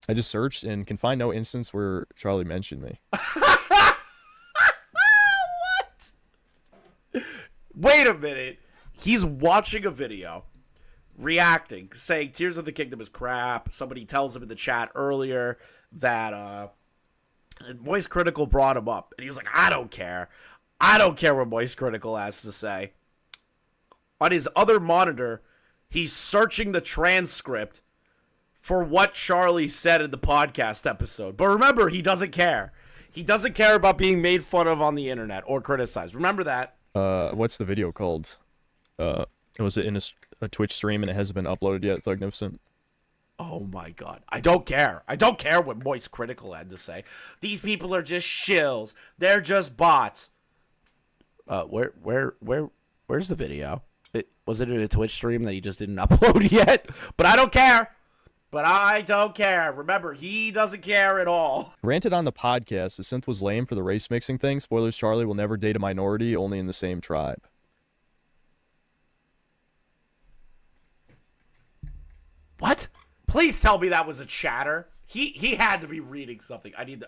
I just searched and can find no instance where Charlie mentioned me. What? Wait a minute. He's watching a video, reacting, saying Tears of the Kingdom is crap. Somebody tells him in the chat earlier that Moist Critical brought him up. And he was like, I don't care. I don't care what Moist Critical has to say. On his other monitor, he's searching the transcript for what Charlie said in the podcast episode. But remember, he doesn't care. He doesn't care about being made fun of on the internet or criticized. Remember that. What's the video called? Was it in a Twitch stream and it hasn't been uploaded yet, Thugnificent? Oh my god. I don't care. I don't care what Moist Critical had to say. These people are just shills. They're just bots. Where's the video? Was it in a Twitch stream that he just didn't upload yet? But I don't care. But I don't care. Remember, he doesn't care at all. Ranted on the podcast, the synth was lame for the race mixing thing. Spoilers, Charlie will never date a minority, only in the same tribe. What? Please tell me that was a chatter. He had to be reading something. I need to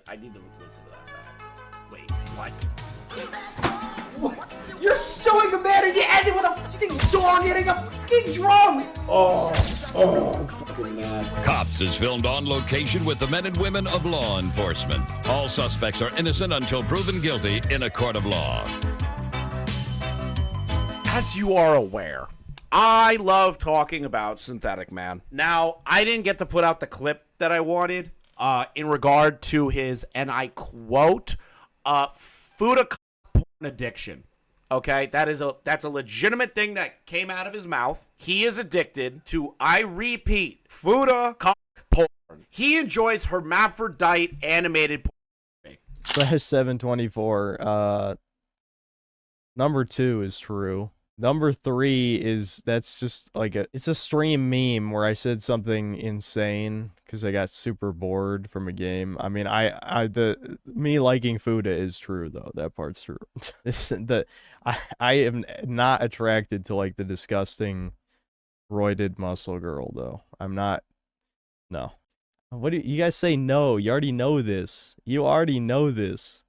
listen to that back. Wait, what? You're suing a man and you end it with a fucking dog hitting a fucking drum! Oh, I'm fucking mad. Cops is filmed on location with the men and women of law enforcement. All suspects are innocent until proven guilty in a court of law. As you are aware, I love talking about Synthetic Man. Now, I didn't get to put out the clip that I wanted in regard to his, and I quote, food porn addiction. Okay, that's a legitimate thing that came out of his mouth. He is addicted to, I repeat, Fuda cock porn. He enjoys hermaphrodite animated porn. Slash 724. Number 2 is true. Number 3 is, that's just like it's a stream meme where I said something insane because I got super bored from a game. I mean, me liking Fuda is true though. That part's true. I am not attracted to like the disgusting roided muscle girl though. I'm not. No. What do you guys say? No, you already know this. You already know this.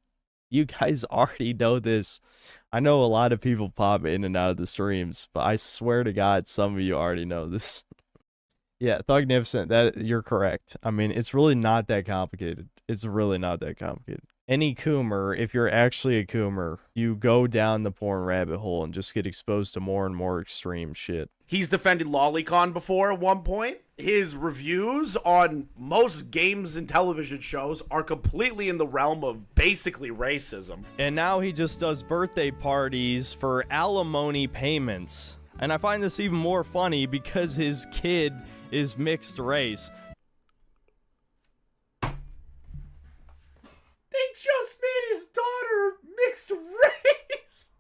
You guys already know this. I know a lot of people pop in and out of the streams, but I swear to God, some of you already know this. Yeah, Thugnificent, that you're correct. I mean, it's really not that complicated. It's really not that complicated. Any coomer, if you're actually a coomer, you go down the porn rabbit hole and just get exposed to more and more extreme shit. He's defended Lolicon before at one point. His reviews on most games and television shows are completely in the realm of basically racism. And now he just does birthday parties for alimony payments. And I find this even more funny because his kid is mixed race. They just made his daughter mixed race.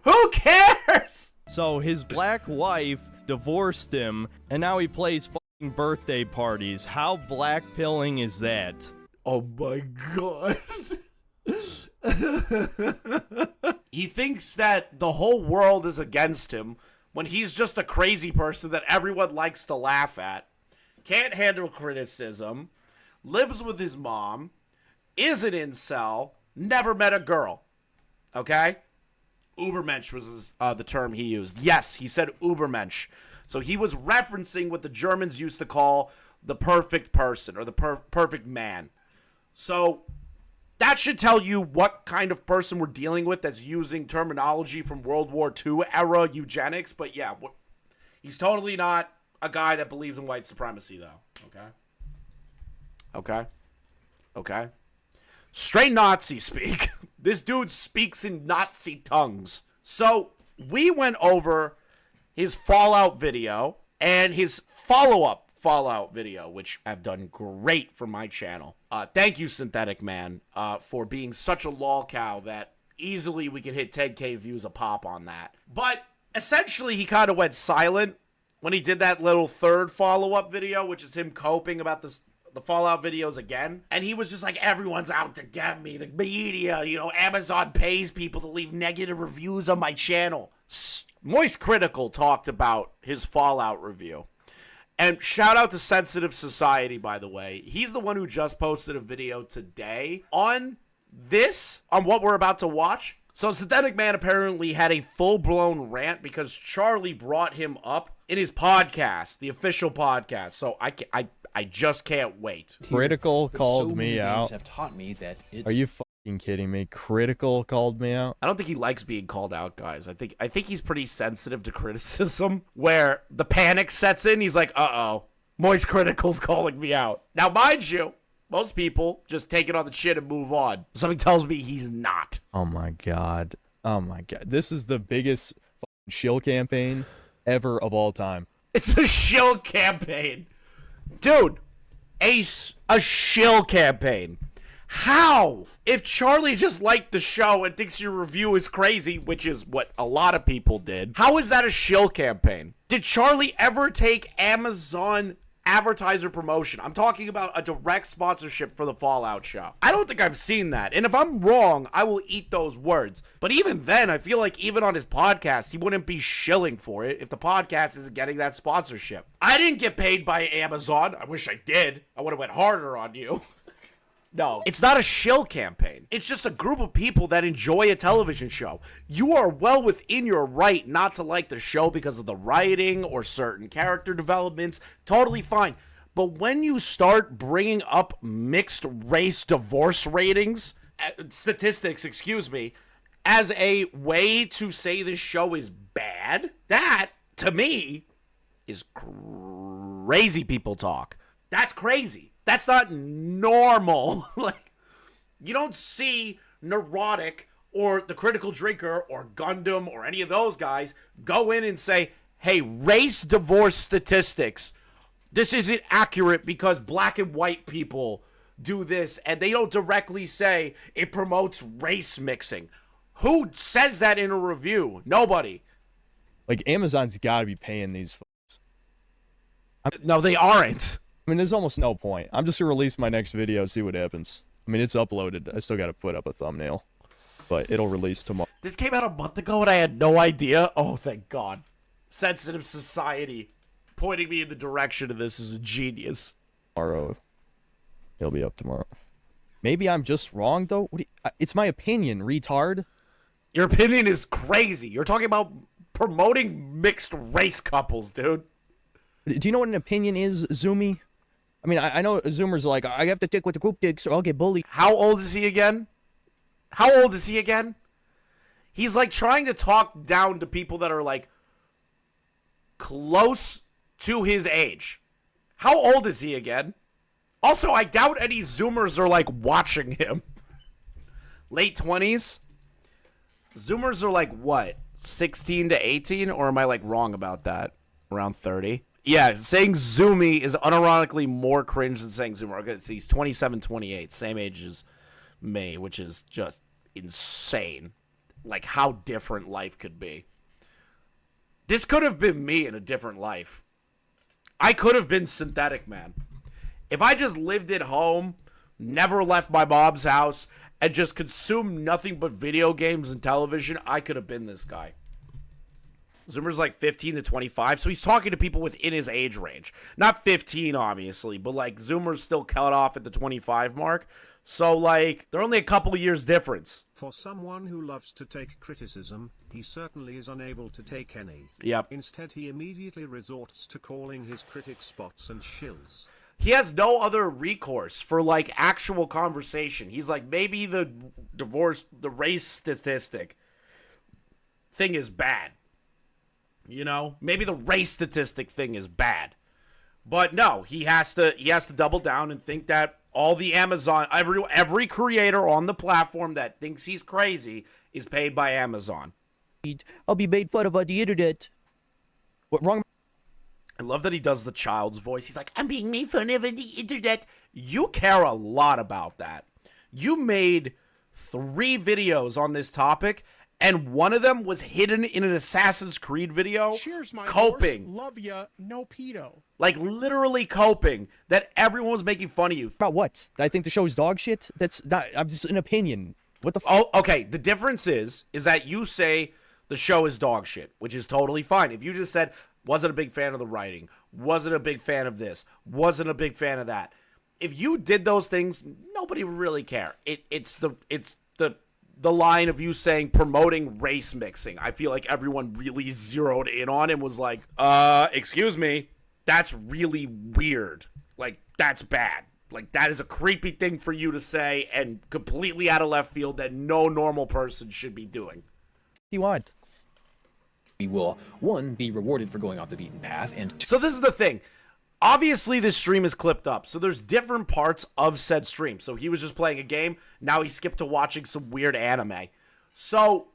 Who cares? So his black wife divorced him, and now he plays fucking birthday parties. How black-pilling is that? Oh my god. He thinks that the whole world is against him when he's just a crazy person that everyone likes to laugh at, can't handle criticism, lives with his mom, is an incel, never met a girl. Okay? Ubermensch was the term he used. Yes, he said Ubermensch. So he was referencing what the Germans used to call the perfect person or the perfect man. So that should tell you what kind of person we're dealing with that's using terminology from World War II era eugenics. But yeah, he's totally not a guy that believes in white supremacy, though. Okay? Okay? Okay? Straight Nazi speak. This dude speaks in Nazi tongues. So we went over his Fallout video and his follow-up Fallout video, which have done great for my channel. Thank you, Synthetic Man, for being such a lol cow that easily we can hit 10K views a pop on that. But essentially, he kind of went silent when he did that little third follow-up video, which is him coping about the Fallout videos again. And he was just like, everyone's out to get me. The media, you know, Amazon pays people to leave negative reviews on my channel. Moist Critical talked about his Fallout review. And shout out to Sensitive Society, by the way. He's the one who just posted a video today on what we're about to watch. So Synthetic Man apparently had a full-blown rant because Charlie brought him up in his podcast, the official podcast. So I just can't wait. Critical But called so me many out. games have taught me that it's Are you fucking kidding me? Critical called me out? I don't think he likes being called out, guys. I think he's pretty sensitive to criticism, where the panic sets in. He's like, uh-oh, Moist Critical's calling me out. Now, mind you, most people just take it on the chin and move on. Something tells me he's not. Oh my god. Oh my god. This is the biggest fucking shill campaign ever of all time. It's a shill campaign. Dude, a shill campaign. How? If Charlie just liked the show and thinks your review is crazy, which is what a lot of people did, how is that a shill campaign? Did Charlie ever take Amazon advertiser promotion? I'm talking about a direct sponsorship for the Fallout show. I don't think I've seen that. And if I'm wrong, I will eat those words. But even then, I feel like even on his podcast, he wouldn't be shilling for it if the podcast isn't getting that sponsorship. I didn't get paid by Amazon. I wish I did. I would have went harder on you. No, it's not a shill campaign. It's just a group of people that enjoy a television show. You are well within your right not to like the show because of the writing or certain character developments. Totally fine. But when you start bringing up mixed race divorce statistics, as a way to say this show is bad, that, to me, is crazy people talk. That's crazy. That's not normal. Like, you don't see Neurotic or The Critical Drinker or Gundam or any of those guys go in and say, hey, race divorce statistics, this isn't accurate because black and white people do this, and they don't directly say it promotes race mixing. Who says that in a review? Nobody. Like, Amazon's gotta be paying these folks. No, they aren't. I mean, there's almost no point. I'm just gonna release my next video, see what happens. I mean, it's uploaded. I still gotta put up a thumbnail. But it'll release tomorrow. This came out a month ago and I had no idea. Oh, thank God. Sensitive Society pointing me in the direction of this is a genius. It'll be up tomorrow. Maybe I'm just wrong, though. It's my opinion, retard. Your opinion is crazy. You're talking about promoting mixed race couples, dude. Do you know what an opinion is, Zoomy? I mean, I know Zoomers are like, I have to stick with the group dick, so I'll get bullied. How old is he again? He's like trying to talk down to people that are like close to his age. How old is he again? Also, I doubt any Zoomers are like watching him. Late 20s? Zoomers are like what? 16 to 18? Or am I like wrong about that? Around 30? Yeah, saying Zoomy is unironically more cringe than saying Zoomer. Okay, so he's 27, 28, same age as me, which is just insane. Like, how different life could be. This could have been me in a different life. I could have been Synthetic Man. If I just lived at home, never left my mom's house, and just consumed nothing but video games and television, I could have been this guy. Zoomer's like 15 to 25, so he's talking to people within his age range. Not 15, obviously, but like Zoomer's still cut off at the 25 mark. So like, they're only a couple of years difference. For someone who loves to take criticism, he certainly is unable to take any. Yep. Instead, he immediately resorts to calling his critics bots and shills. He has no other recourse for like actual conversation. He's like, maybe the race statistic thing is bad. You know, maybe the race statistic thing is bad, but no, he has to double down and think that all the Amazon, every creator on the platform that thinks he's crazy is paid by Amazon. I'll be made fun of on the internet. What wrong? I love that he does the child's voice. He's like, I'm being made fun of on the internet. You care a lot about that. You made 3 videos on this topic. And one of them was hidden in an Assassin's Creed video. Cheers, my coping. Horse. Love ya, no pedo. Like, literally coping that everyone was making fun of you. About what? I think the show's dog shit? That's not, I'm just an opinion. What the Oh, okay. The difference is that you say the show is dog shit, which is totally fine. If you just said, Wasn't a big fan of the writing. Wasn't a big fan of this. Wasn't a big fan of that. If you did those things, nobody would really care. It's the line of you saying promoting race mixing. I feel like everyone really zeroed in on and was like, excuse me, that's really weird. Like, that's bad. Like, that is a creepy thing for you to say and completely out of left field that no normal person should be doing. You want? We will, one, be rewarded for going off the beaten path, and So this is the thing. Obviously, this stream is clipped up, so there's different parts of said stream. So he was just playing a game. Now he skipped to watching some weird anime. So,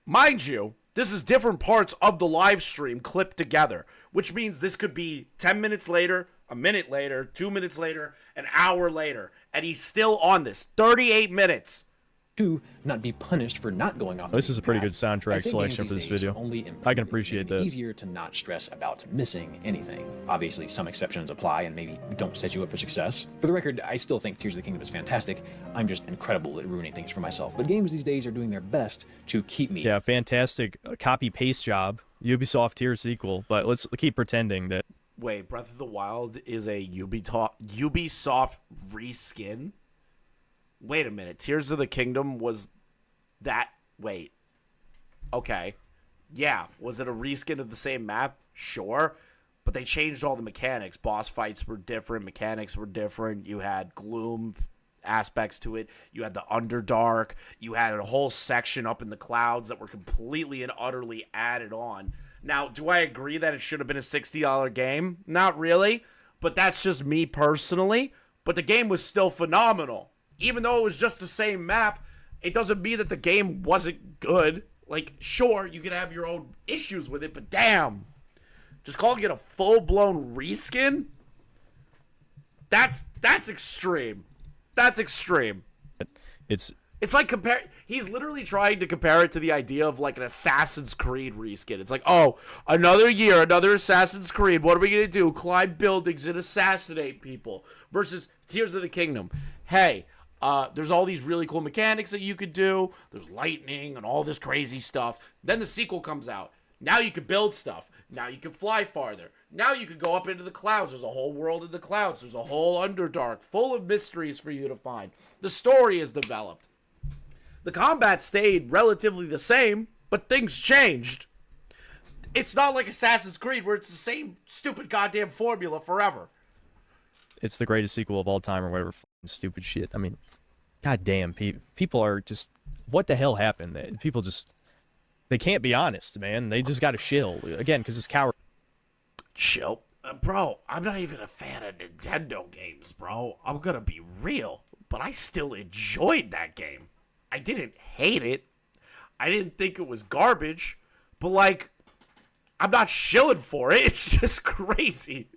mind you, this is different parts of the live stream clipped together, which means this could be 10 minutes later, a minute later, 2 minutes later, an hour later, and he's still on this. 38 minutes. two, not be punished for not going off. This is a pretty good path. I soundtrack think selection games for this these days video. only improve I can it, appreciate making it that. Easier to not stress about missing anything. Obviously, some exceptions apply and maybe don't set you up for success. For the record, I still think Tears of the Kingdom is fantastic. I'm just incredible at ruining things for myself. But games these days are doing their best to keep me. Yeah, fantastic copy paste job. Ubisoft tier sequel, but let's keep pretending that. Wait, Breath of the Wild is a Ubisoft reskin? Wait a minute. Tears of the Kingdom was that... Wait. Okay. Yeah. Was it a reskin of the same map? Sure. But they changed all the mechanics. Boss fights were different. Mechanics were different. You had gloom aspects to it. You had the Underdark. You had a whole section up in the clouds that were completely and utterly added on. Now, do I agree that it should have been a $60 game? Not really, but that's just me personally. But the game was still phenomenal. Even though it was just the same map, it doesn't mean that the game wasn't good. Like, sure, you can have your own issues with it, but damn. Just calling it a full-blown reskin? That's extreme. That's extreme. It's like he's literally trying to compare it to the idea of like an Assassin's Creed reskin. It's like, oh, another year, another Assassin's Creed. What are we going to do? Climb buildings and assassinate people. Versus Tears of the Kingdom. Hey, there's all these really cool mechanics that you could do. There's lightning and all this crazy stuff. Then the sequel comes out. Now you can build stuff. Now you can fly farther. Now you can go up into the clouds. There's a whole world in the clouds. There's a whole Underdark full of mysteries for you to find. The story is developed. The combat stayed relatively the same, but things changed. It's not like Assassin's Creed where it's the same stupid goddamn formula forever. It's the greatest sequel of all time or whatever fucking stupid shit. I mean, goddamn, people are just... What the hell happened? People just... They can't be honest, man. They just got to shill. Again, because it's coward. Chill. Bro, I'm not even a fan of Nintendo games, bro. I'm going to be real. But I still enjoyed that game. I didn't hate it. I didn't think it was garbage. But, like, I'm not shilling for it. It's just crazy.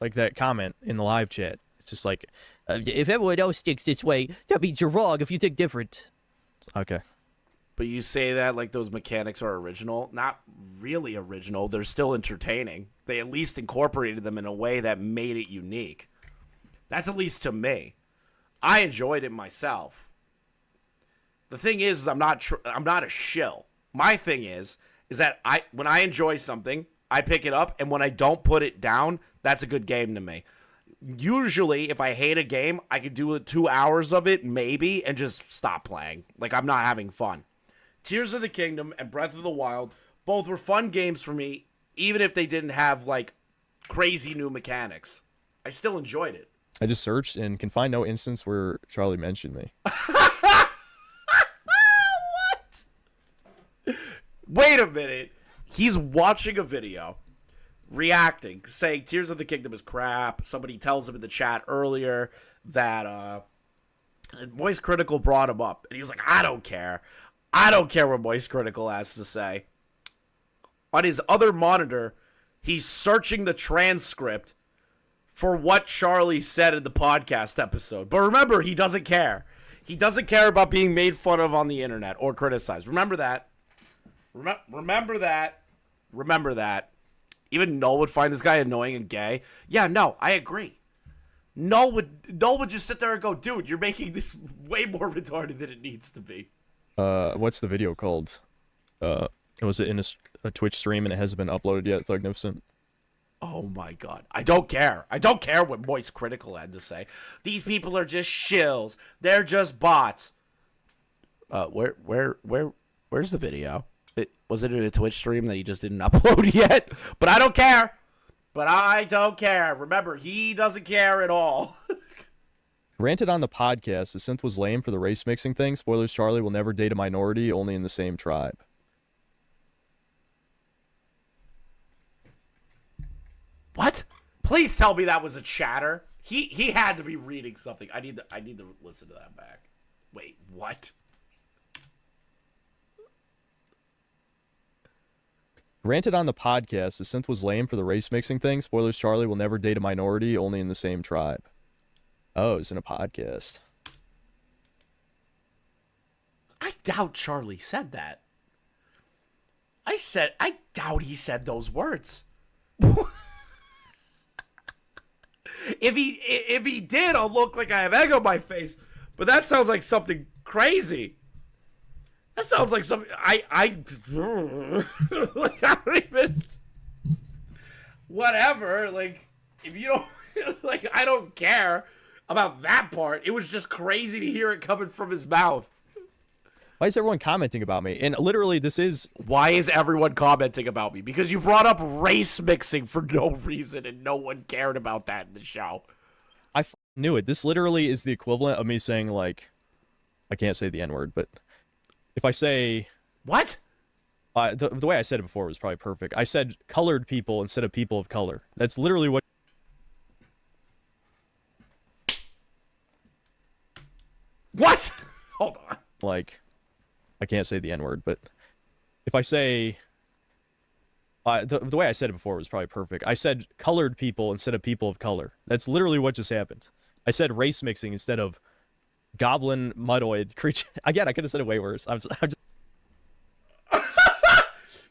Like that comment in the live chat. It's just like, if everyone else thinks this way, that means you're wrong if you think different. Okay. But you say that like those mechanics are original. Not really original. They're still entertaining. They at least incorporated them in a way that made it unique. That's at least to me. I enjoyed it myself. The thing is I'm not a shill. My thing is that when I enjoy something, I pick it up, and when I don't put it down, that's a good game to me. Usually, if I hate a game, I could do 2 hours of it, maybe, and just stop playing. Like, I'm not having fun. Tears of the Kingdom and Breath of the Wild, both were fun games for me, even if they didn't have, like, crazy new mechanics. I still enjoyed it. I just searched and can find no instance where Charlie mentioned me. What? Wait a minute. He's watching a video, reacting, saying Tears of the Kingdom is crap. Somebody tells him in the chat earlier that Moist Critical brought him up. And he was like, I don't care. I don't care what Moist Critical has to say. On his other monitor, he's searching the transcript for what Charlie said in the podcast episode. But remember, he doesn't care. He doesn't care about being made fun of on the internet or criticized. Remember that. Remember that. Remember that. Even Noel would find this guy annoying and gay. Yeah, no, I agree. Noel would just sit there and go, dude, you're making this way more retarded than it needs to be. What's the video called? Was it in a Twitch stream and it hasn't been uploaded yet, Thugnificent? Oh my god. I don't care. I don't care what Moist Critical had to say. These people are just shills. They're just bots. Where's the video? Was it in a Twitch stream that he just didn't upload yet? But I don't care. But I don't care. Remember, he doesn't care at all. Ranted on the podcast, the synth was lame for the race mixing thing. Spoilers, Charlie will never date a minority, only in the same tribe. What? Please tell me that was a chatter. He had to be reading something. I need to listen to that back. Wait, what? Ranted on the podcast, the synth was lame for the race mixing thing. Spoilers, Charlie will never date a minority, only in the same tribe. Oh, it's in a podcast. I doubt Charlie said that. I doubt he said those words. If he did, I'll look like I have egg on my face. But that sounds like something crazy. That sounds like something like I don't even. Whatever. Like, if you don't like, I don't care about that part. It was just crazy to hear it coming from his mouth. Why is everyone commenting about me? And literally, this is... Why is everyone commenting about me? Because you brought up race mixing for no reason, and no one cared about that in the show. I knew it. This literally is the equivalent of me saying, like... I can't say the N-word, but... If I say... What? The way I said it before was probably perfect. I said colored people instead of people of color. That's literally what... What? Hold on. Like... I can't say the N-word, but if I say... the way I said it before was probably perfect. I said colored people instead of people of color. That's literally what just happened. I said race mixing instead of goblin mutoid creature. Again, I could have said it way worse. I'm just...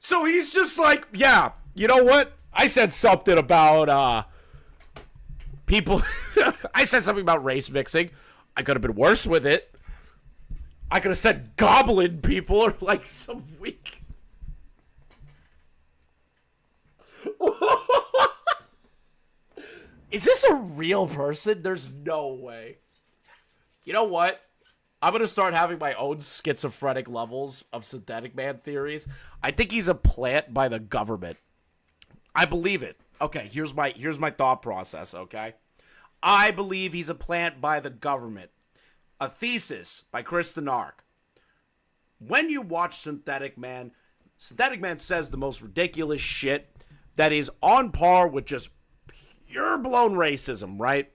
So he's just like, yeah, you know what? I said something about people. I said something about race mixing. I could have been worse with it. I could have said goblin people or like some weak. Is this a real person? There's no way. You know what? I'm going to start having my own schizophrenic levels of synthetic man theories. I think he's a plant by the government. I believe it. Okay, here's my thought process, okay? I believe he's a plant by the government. A thesis by ChrisTheNarc. When you watch Synthetic Man says the most ridiculous shit that is on par with just pure blown racism, right?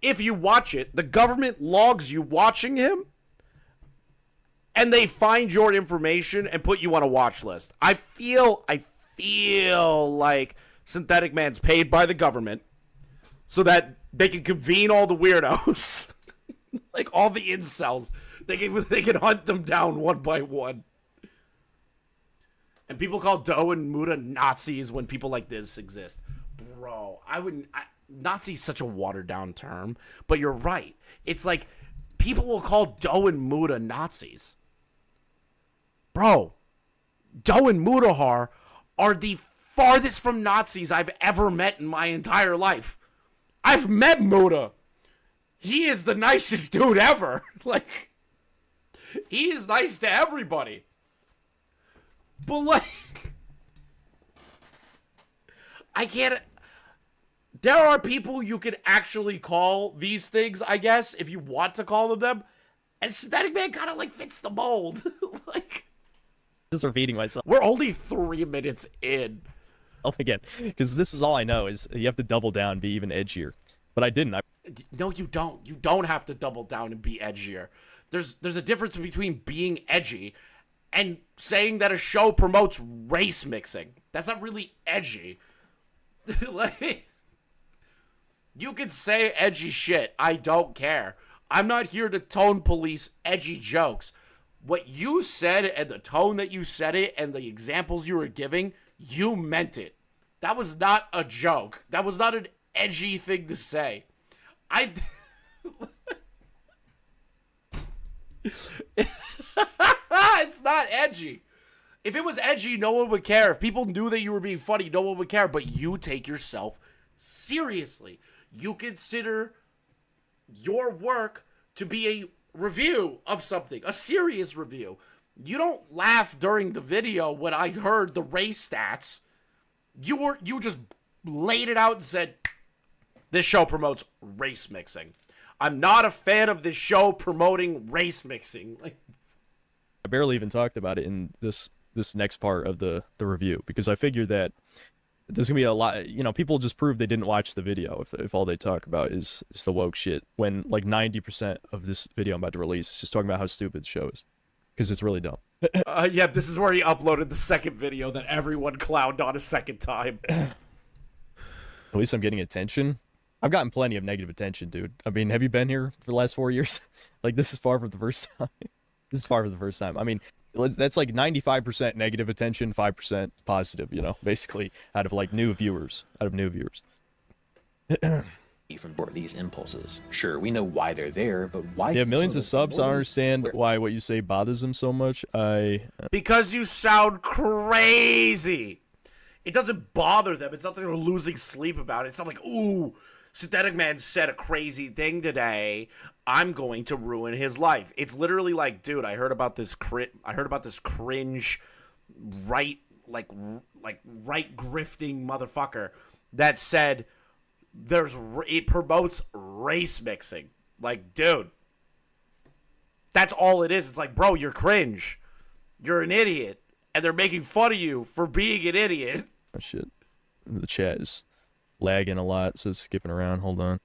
If you watch it, the government logs you watching him, and they find your information and put you on a watch list. I feel like Synthetic Man's paid by the government so that they can convene all the weirdos. Like all the incels, they can hunt them down one by one. And people call Doe and Muda Nazis when people like this exist. Bro, Nazi's such a watered down term, but you're right. It's like people will call Doe and Muda Nazis. Bro, Doe and Mudahar are the farthest from Nazis I've ever met in my entire life. I've met Muda. He is the nicest dude ever. Like, he is nice to everybody. But, like, I can't... There are people you could actually call these things, I guess, if you want to call them. And Synthetic Man kind of, like, fits the mold. Like... Just repeating myself. We're only 3 minutes in. Oh, again, because this is all I know, is you have to double down and be even edgier. But I didn't. No, you don't. You don't have to double down and be edgier. There's a difference between being edgy and saying that a show promotes race mixing. That's not really edgy. Like, you can say edgy shit. I don't care. I'm not here to tone police edgy jokes. What you said and the tone that you said it and the examples you were giving, you meant it. That was not a joke. That was not an edgy thing to say. It's not edgy. If it was edgy, no one would care. If people knew that you were being funny, no one would care. But you take yourself seriously. You consider your work to be a review of something, a serious review. You don't laugh during the video when I heard the race stats. You just laid it out and said, this show promotes race mixing. I'm not a fan of this show promoting race mixing. Like, I barely even talked about it in this next part of the review, because I figured that there's gonna be a lot, you know, people just prove they didn't watch the video if all they talk about is the woke shit, when like 90% of this video I'm about to release is just talking about how stupid the show is, because it's really dumb. yeah, this is where he uploaded the second video that everyone clowned on a second time. At least I'm getting attention. I've gotten plenty of negative attention, dude. I mean, have you been here for the last 4 years? Like, this is far from the first time. This is far from the first time. I mean, that's like 95% negative attention, 5% positive, you know, basically, out of new viewers. From these impulses. Sure, we know why they're there, but why? You have millions of subs. I don't understand why what you say bothers them so much. Because you sound crazy. It doesn't bother them. It's not like they're losing sleep about it. It's not like, ooh, Synthetic Man said a crazy thing today. I'm going to ruin his life. It's literally like, dude, I heard about this cringe right grifting motherfucker that said it promotes race mixing. Like, dude, that's all it is. It's like, bro, you're cringe. You're an idiot. And they're making fun of you for being an idiot. Oh, shit. The chat is lagging a lot, so it's skipping around. Hold on.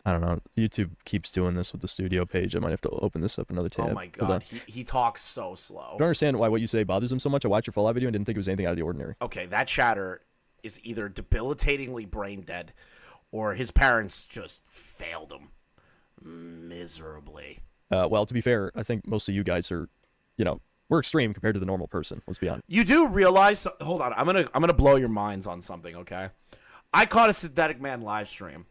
I don't know. YouTube keeps doing this with the studio page. I might have to open this up another tab. Oh my god, he talks so slow. I don't understand why what you say bothers him so much. I watched your Fallout video and didn't think it was anything out of the ordinary. Okay, that chatter is either debilitatingly brain dead, or his parents just failed him miserably. Well, to be fair, I think most of you guys are, you know, we're extreme compared to the normal person. Let's be honest. You do realize? Hold on, I'm gonna blow your minds on something. Okay, I caught a Synthetic Man live stream,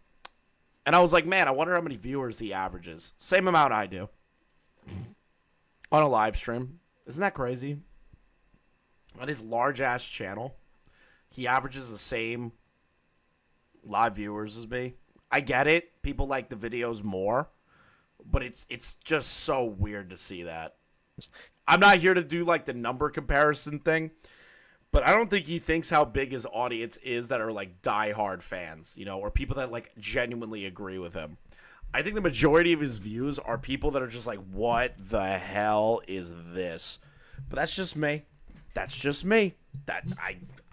and I was like, man, I wonder how many viewers he averages. Same amount I do on a live stream. Isn't that crazy? On his large ass channel, he averages the same live viewers as me. I get it. People like the videos more, but it's just so weird to see that. I'm not here to do like the number comparison thing, but I don't think he thinks how big his audience is that are like diehard fans, you know, or people that like genuinely agree with him. I think the majority of his views are people that are just like, what the hell is this? But that's just me. That's just me. That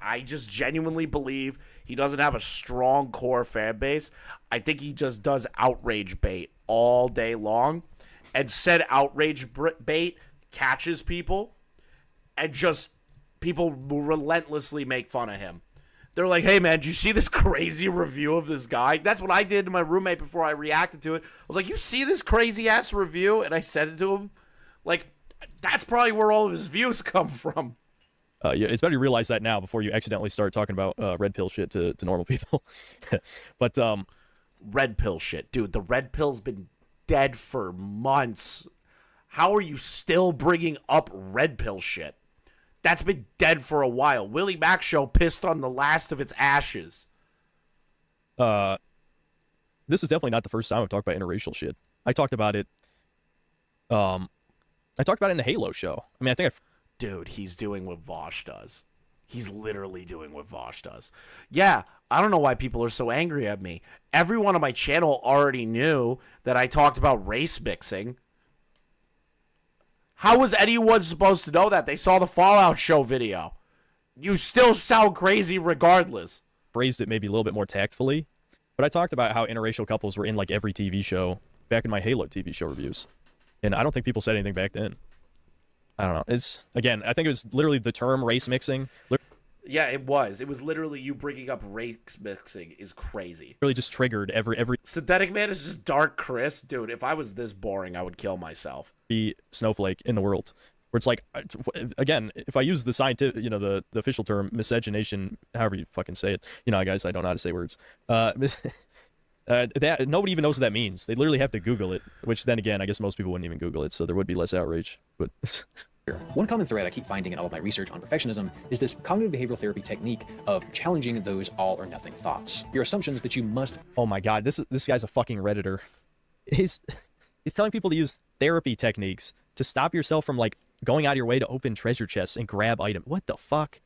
I just genuinely believe he doesn't have a strong core fan base. I think he just does outrage bait all day long, and said outrage bait catches people, and just people will relentlessly make fun of him. They're like, hey man, did you see this crazy review of this guy? That's what I did to my roommate before I reacted to it. I was like, you see this crazy ass review? And I said it to him. Like, that's probably where all of his views come from. Yeah, it's better you realize that now before you accidentally start talking about red pill shit to normal people. But red pill shit, dude. The red pill's been dead for months. How are you still bringing up red pill shit? That's been dead for a while. Willie Mac show pissed on the last of its ashes. This is definitely not the first time I've talked about interracial shit. I talked about it. I talked about it in the Halo show. I mean, I think Dude, he's doing what Vosh does. He's literally doing what Vosh does. Yeah, I don't know why people are so angry at me. Everyone on my channel already knew that I talked about race mixing. How was anyone supposed to know that? They saw the Fallout show video. You still sound crazy regardless. Phrased it maybe a little bit more tactfully, but I talked about how interracial couples were in like every TV show back in my Halo TV show reviews. And I don't think people said anything back then. I don't know. It's, again, I think it was literally the term race mixing. Yeah, it was. It was literally you bringing up race mixing is crazy. Really just triggered every Synthetic Man is just dark Chris. Dude, if I was this boring, I would kill myself. Snowflake in the world. Where it's like, again, if I use the scientific, you know, the official term, miscegenation, however you fucking say it. You know, guys, I don't know how to say words. That nobody even knows what that means. They literally have to Google it, which then again, I guess most people wouldn't even Google it, so there would be less outrage. But One common thread I keep finding in all of my research on perfectionism is this cognitive behavioral therapy technique of challenging those all or nothing thoughts. Your assumptions that you must... Oh my god, this guy's a fucking Redditor. He's telling people to use therapy techniques to stop yourself from, like, going out of your way to open treasure chests and grab items. What the fuck?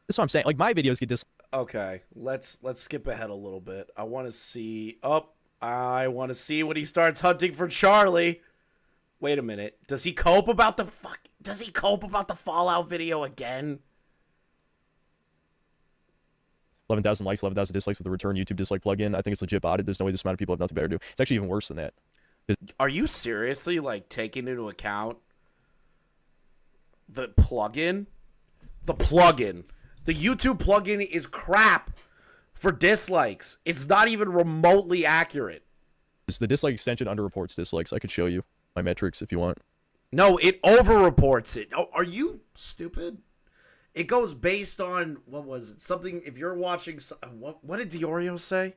That's what I'm saying. Like, my videos get this... Okay, let's skip ahead a little bit. I want to see... I want to see when he starts hunting for Charlie. Wait a minute. Does he cope about the Fallout video again? 11,000 likes, 11,000 dislikes with the return YouTube dislike plugin. I think it's legit botted. There's no way this amount of people have nothing better to do. It's actually even worse than that. Are you seriously, like, taking into account the plugin? The plugin. The YouTube plugin is crap for dislikes. It's not even remotely accurate. The dislike extension underreports dislikes. I could show you my metrics if you want. No, it overreports it. Oh, are you stupid? It goes based on, what was it? Something, if you're watching, what did Diorio say?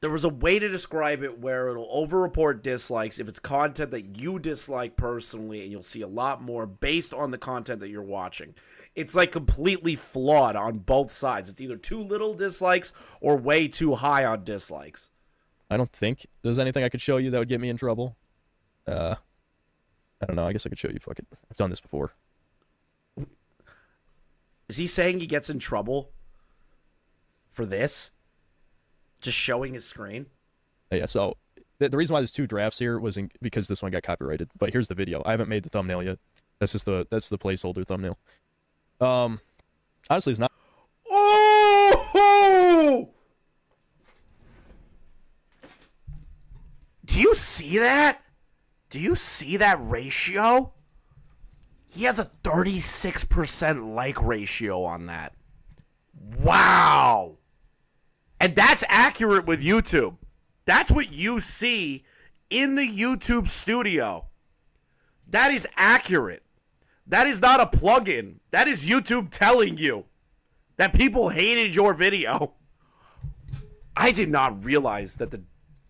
There was a way to describe it where it'll overreport dislikes if it's content that you dislike personally, and you'll see a lot more based on the content that you're watching. It's like completely flawed on both sides. It's either too little dislikes or way too high on dislikes. I don't think there's anything I could show you that would get me in trouble. I don't know. I guess I could show you. Fuck it. I've done this before. Is he saying he gets in trouble for this? Just showing his screen? Yeah, so the reason why there's two drafts here was because this one got copyrighted. But here's the video. I haven't made the thumbnail yet. That's just the placeholder thumbnail. Honestly, it's not. Oh! Do you see that? Do you see that ratio? He has a 36% like ratio on that. Wow. And that's accurate with YouTube. That's what you see in the YouTube studio. That is accurate. That is not a plugin. That is YouTube telling you that people hated your video. I did not realize that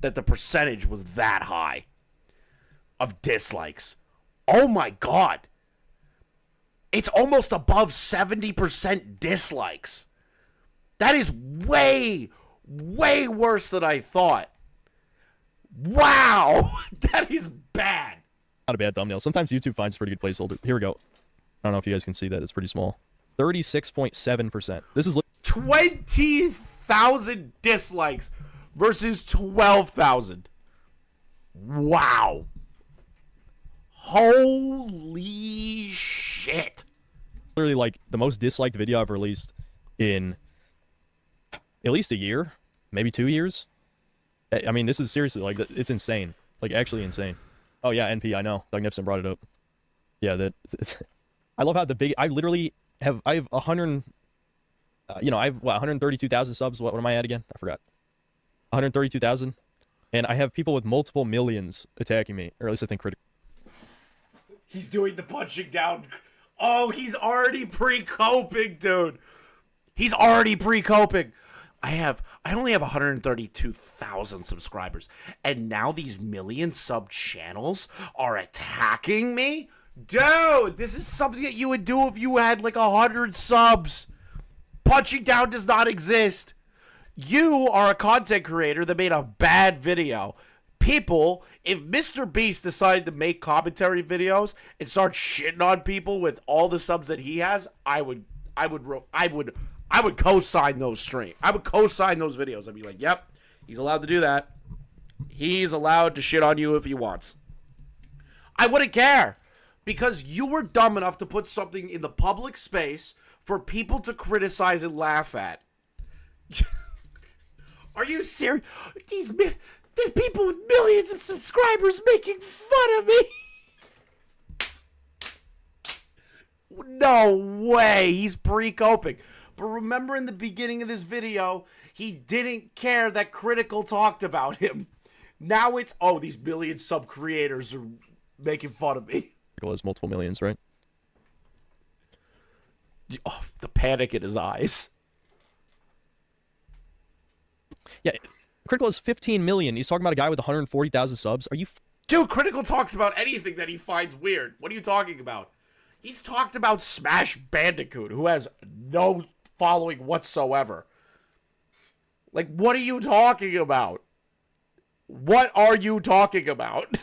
the percentage was that high of dislikes. Oh my god. It's almost above 70% dislikes. That is way, way worse than I thought. Wow. That is bad. Not a bad thumbnail. Sometimes YouTube finds a pretty good placeholder. Here we go. I don't know if you guys can see that. It's pretty small. 36.7%. This is 20,000 dislikes versus 12,000. Wow. Holy shit. literally like the most disliked video I've released in at least a year, maybe 2 years. I mean, this is seriously, like, it's insane. Like, actually insane. Oh, yeah, NP, I know. Magnificent brought it up. Yeah, that... I love how the big... I literally have... I have 100... you know, I have, what, 132,000 subs? What am I at again? I forgot. 132,000? And I have people with multiple millions attacking me. Or at least I think critical. He's doing the punching down. Oh, he's already pre-coping, dude. He's already pre-coping. I only have 132,000 subscribers. And now these million sub channels are attacking me? Dude, this is something that you would do if you had like 100 subs. Punching down does not exist. You are a content creator that made a bad video. People, if Mr. Beast decided to make commentary videos and start shitting on people with all the subs that he has, I would co-sign those streams. I would co-sign those videos. I'd be like, yep, he's allowed to do that. He's allowed to shit on you if he wants. I wouldn't care because you were dumb enough to put something in the public space for people to criticize and laugh at. Are you serious? There's people with millions of subscribers making fun of me. No way. He's pre-coping. But remember in the beginning of this video, he didn't care that Critical talked about him. Now it's, oh, these million sub creators are making fun of me. Critical has multiple millions, right? Oh, the panic in his eyes. Yeah, Critical has 15 million. He's talking about a guy with 140,000 subs. Are you Dude, Critical talks about anything that he finds weird. What are you talking about? He's talked about Smash Bandicoot, who has no following whatsoever. Like, what are you talking about? What are you talking about?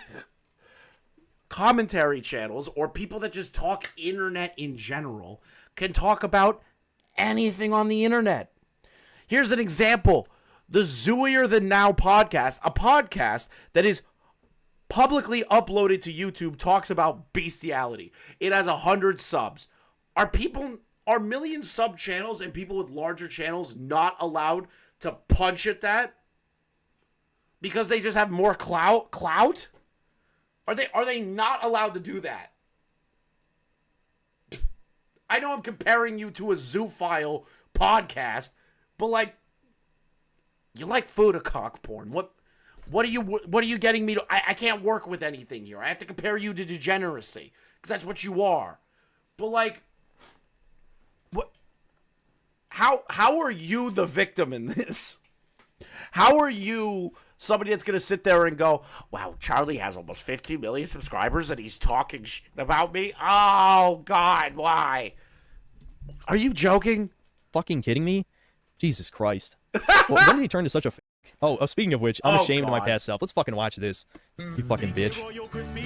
Commentary channels, or people that just talk internet in general, can talk about anything on the internet. Here's an example. The Zooier Than Now podcast, a podcast that is publicly uploaded to YouTube, talks about bestiality. It has 100 subs. Are million sub channels and people with larger channels not allowed to punch at that because they just have more clout? Are they not allowed to do that? I know I'm comparing you to a zoophile podcast, but like, you like food or cock porn. What are you getting me to? I can't work with anything here. I have to compare you to degeneracy because that's what you are. But like, what? How are you the victim in this? How are you somebody that's gonna sit there and go, "Wow, Charlie has almost 15 million subscribers and he's talking shit about me"? Oh God, why? Are you joking? Fucking kidding me? Jesus Christ. Well, when did he turn to such a speaking of which, I'm ashamed of my past self. Let's fucking watch this. You fucking bitch.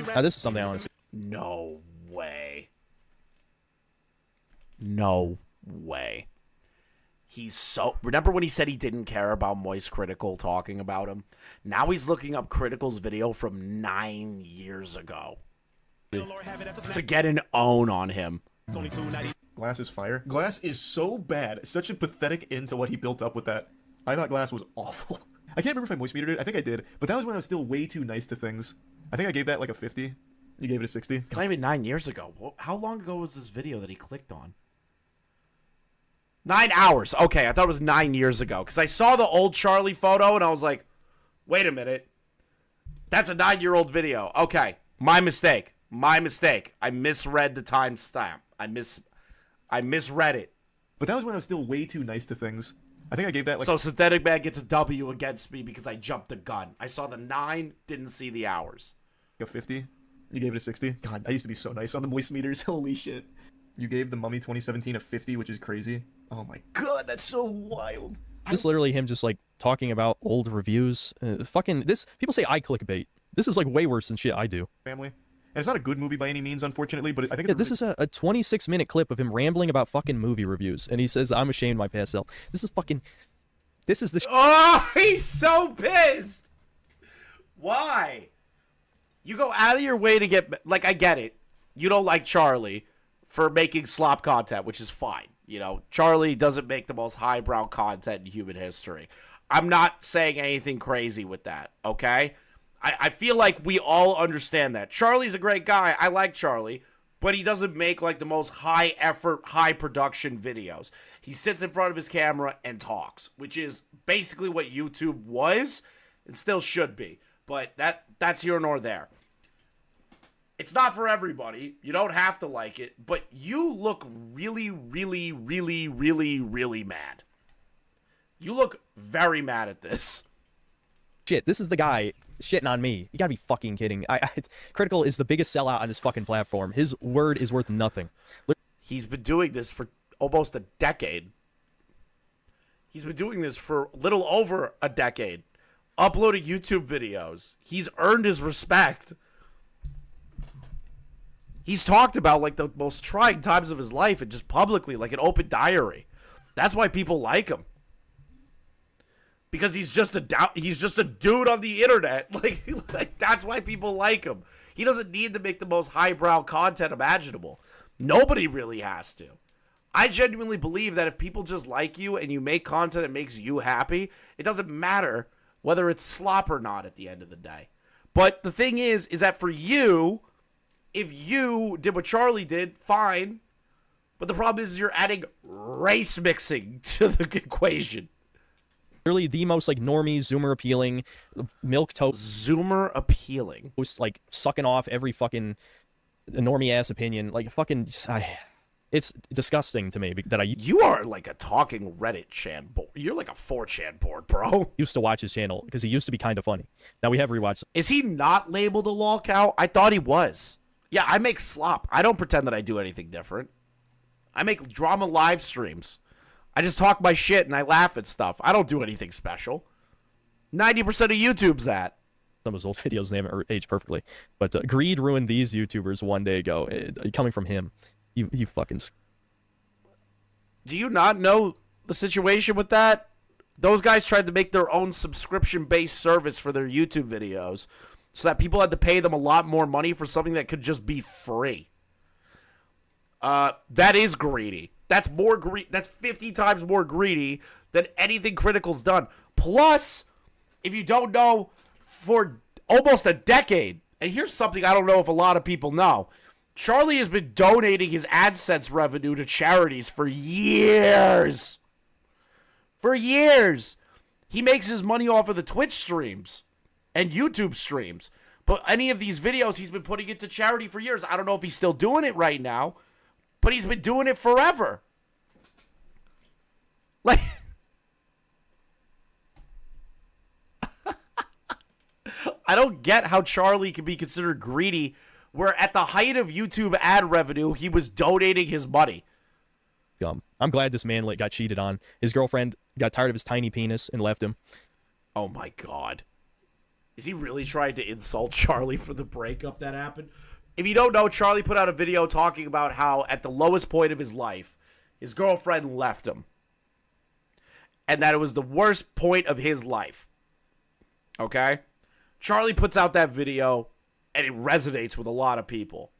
Now, this is something I want to see. No way. No way. He's so... Remember when he said he didn't care about Moist Critical talking about him? Now he's looking up Critical's video from 9 years ago to get an own on him. Glass is fire. Glass is so bad. Such a pathetic end to what he built up with that. I thought Glass was awful. I can't remember if I moist metered it. I think I did. But that was when I was still way too nice to things. I think I gave that like a 50. You gave it a 60. Not even 9 years ago. How long ago was this video that he clicked on? 9 hours. Okay, I thought it was 9 years ago. Because I saw the old Charlie photo and I was like, wait a minute. That's a 9-year-old video. Okay, my mistake. My mistake. I misread the timestamp. I misread it. But that was when I was still way too nice to things. I think I gave that like... So Synthetic Man gets a W against me because I jumped the gun. I saw the 9, didn't see the hours. A 50? You gave it a 60? God, I used to be so nice on the moist meters. Holy shit. You gave the Mummy 2017 a 50, which is crazy. Oh my god, that's so wild. This is literally him just like talking about old reviews. Fucking this. People say I clickbait. This is like way worse than shit I do. Family. And it's not a good movie by any means, unfortunately, but I think it's this is a 26-minute clip of him rambling about fucking movie reviews, and he says, I'm ashamed of my past self. This is fucking... This is the... Oh, he's so pissed! Why? You go out of your way to get... Like, I get it. You don't like Charlie for making slop content, which is fine. You know, Charlie doesn't make the most highbrow content in human history. I'm not saying anything crazy with that, okay? I feel like we all understand that. Charlie's a great guy. I like Charlie. But he doesn't make, like, the most high-effort, high-production videos. He sits in front of his camera and talks, which is basically what YouTube was and still should be. But that's here nor there. It's not for everybody. You don't have to like it. But you look really, really, really, really, really mad. You look very mad at this. Shit, this is the guy shitting on me. You gotta be fucking kidding. Critical is the biggest sellout on this fucking platform. His word is worth nothing. He's been doing this for almost a decade. He's been doing this for a little over a decade. Uploading YouTube videos. He's earned his respect. He's talked about like the most trying times of his life and just publicly, like an open diary. That's why people like him. Because he's just a dude on the internet. Like that's why people like him. He doesn't need to make the most highbrow content imaginable. Nobody really has to. I genuinely believe that if people just like you and you make content that makes you happy, it doesn't matter whether it's slop or not at the end of the day. But the thing is that for you, if you did what Charlie did, fine. But the problem is you're adding race mixing to the equation. Really the most like normie, zoomer appealing, milk toast. Zoomer appealing. Like sucking off every fucking normie ass opinion. Like fucking just, It's disgusting to me that I You are like a talking Reddit chan board. You're like a 4chan board, bro. used to watch his channel because he used to be kind of funny. Now we have rewatched. Is he not labeled a lol cow? I thought he was. Yeah, I make slop. I don't pretend that I do anything different. I make drama live streams. I just talk my shit and I laugh at stuff. I don't do anything special. 90% of YouTube's that. Some of his old videos, they haven't aged perfectly. But greed ruined these YouTubers one day ago. Coming from him, you fucking. Do you not know the situation with that? Those guys tried to make their own subscription-based service for their YouTube videos so that people had to pay them a lot more money for something that could just be free. That is greedy. That's more That's 50 times more greedy than anything Critical's done. Plus, if you don't know, for almost a decade, and here's something I don't know if a lot of people know, Charlie has been donating his AdSense revenue to charities for years. For years. He makes his money off of the Twitch streams and YouTube streams. But any of these videos, he's been putting it to charity for years. I don't know if he's still doing it right now, but he's been doing it forever. Like, I don't get how Charlie can be considered greedy, where at the height of YouTube ad revenue, he was donating his money. I'm glad this man got cheated on. His girlfriend got tired of his tiny penis and left him. Oh my God. Is he really trying to insult Charlie for the breakup that happened? If you don't know, Charlie put out a video talking about how at the lowest point of his life, his girlfriend left him. And that it was the worst point of his life. Okay? Charlie puts out that video, and it resonates with a lot of people.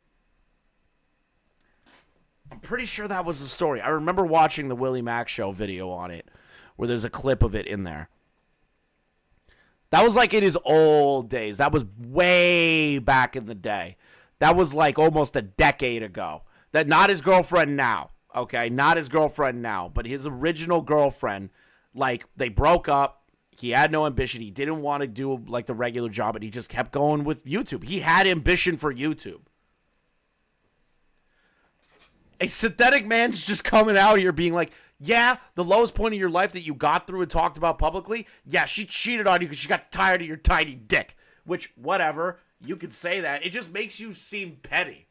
I'm pretty sure that was the story. I remember watching the Willie Mack Show video on it, where there's a clip of it in there. That was like in his old days. That was way back in the day. That was like almost a decade ago. That not his girlfriend now, okay? Not his girlfriend now, but his original girlfriend. Like, they broke up. He had no ambition. He didn't want to do like the regular job, and he just kept going with YouTube. He had ambition for YouTube. A synthetic man's just coming out here being like, yeah, the lowest point of your life that you got through and talked about publicly, yeah, she cheated on you because she got tired of your tiny dick. Which, whatever, you can say that. It just makes you seem petty.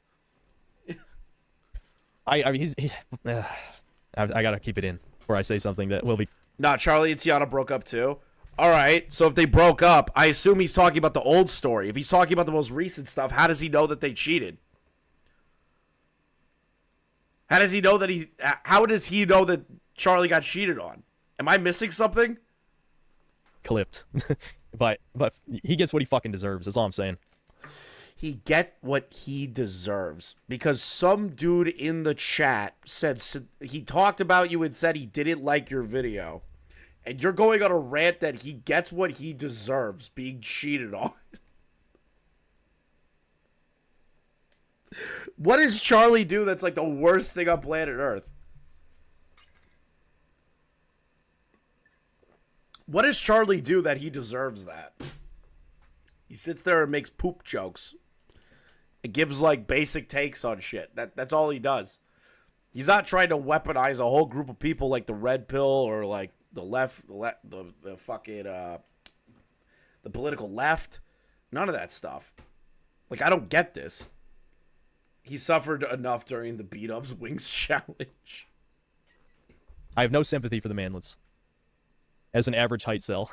I mean, I gotta keep it in before I say something that will be. Nah, Charlie and Tiana broke up too. All right, so if they broke up, I assume he's talking about the old story. If he's talking about the most recent stuff, how does he know that they cheated? How does he know that how does he know that Charlie got cheated on? Am I missing something? Clipped. but he gets what he fucking deserves. That's all I'm saying. He get what he deserves. Because some dude in the chat said, he talked about you and said he didn't like your video. And you're going on a rant that he gets what he deserves, being cheated on. What does Charlie do that's like the worst thing on planet Earth? What does Charlie do that he deserves that? He sits there and makes poop jokes. It gives like basic takes on shit. That's all he does. He's not trying to weaponize a whole group of people like the red pill or like the left, the fucking the political left. None of that stuff. Like, I don't get this. He suffered enough during the Beat Ups Wings challenge. I have no sympathy for the manlets. As an average height cell.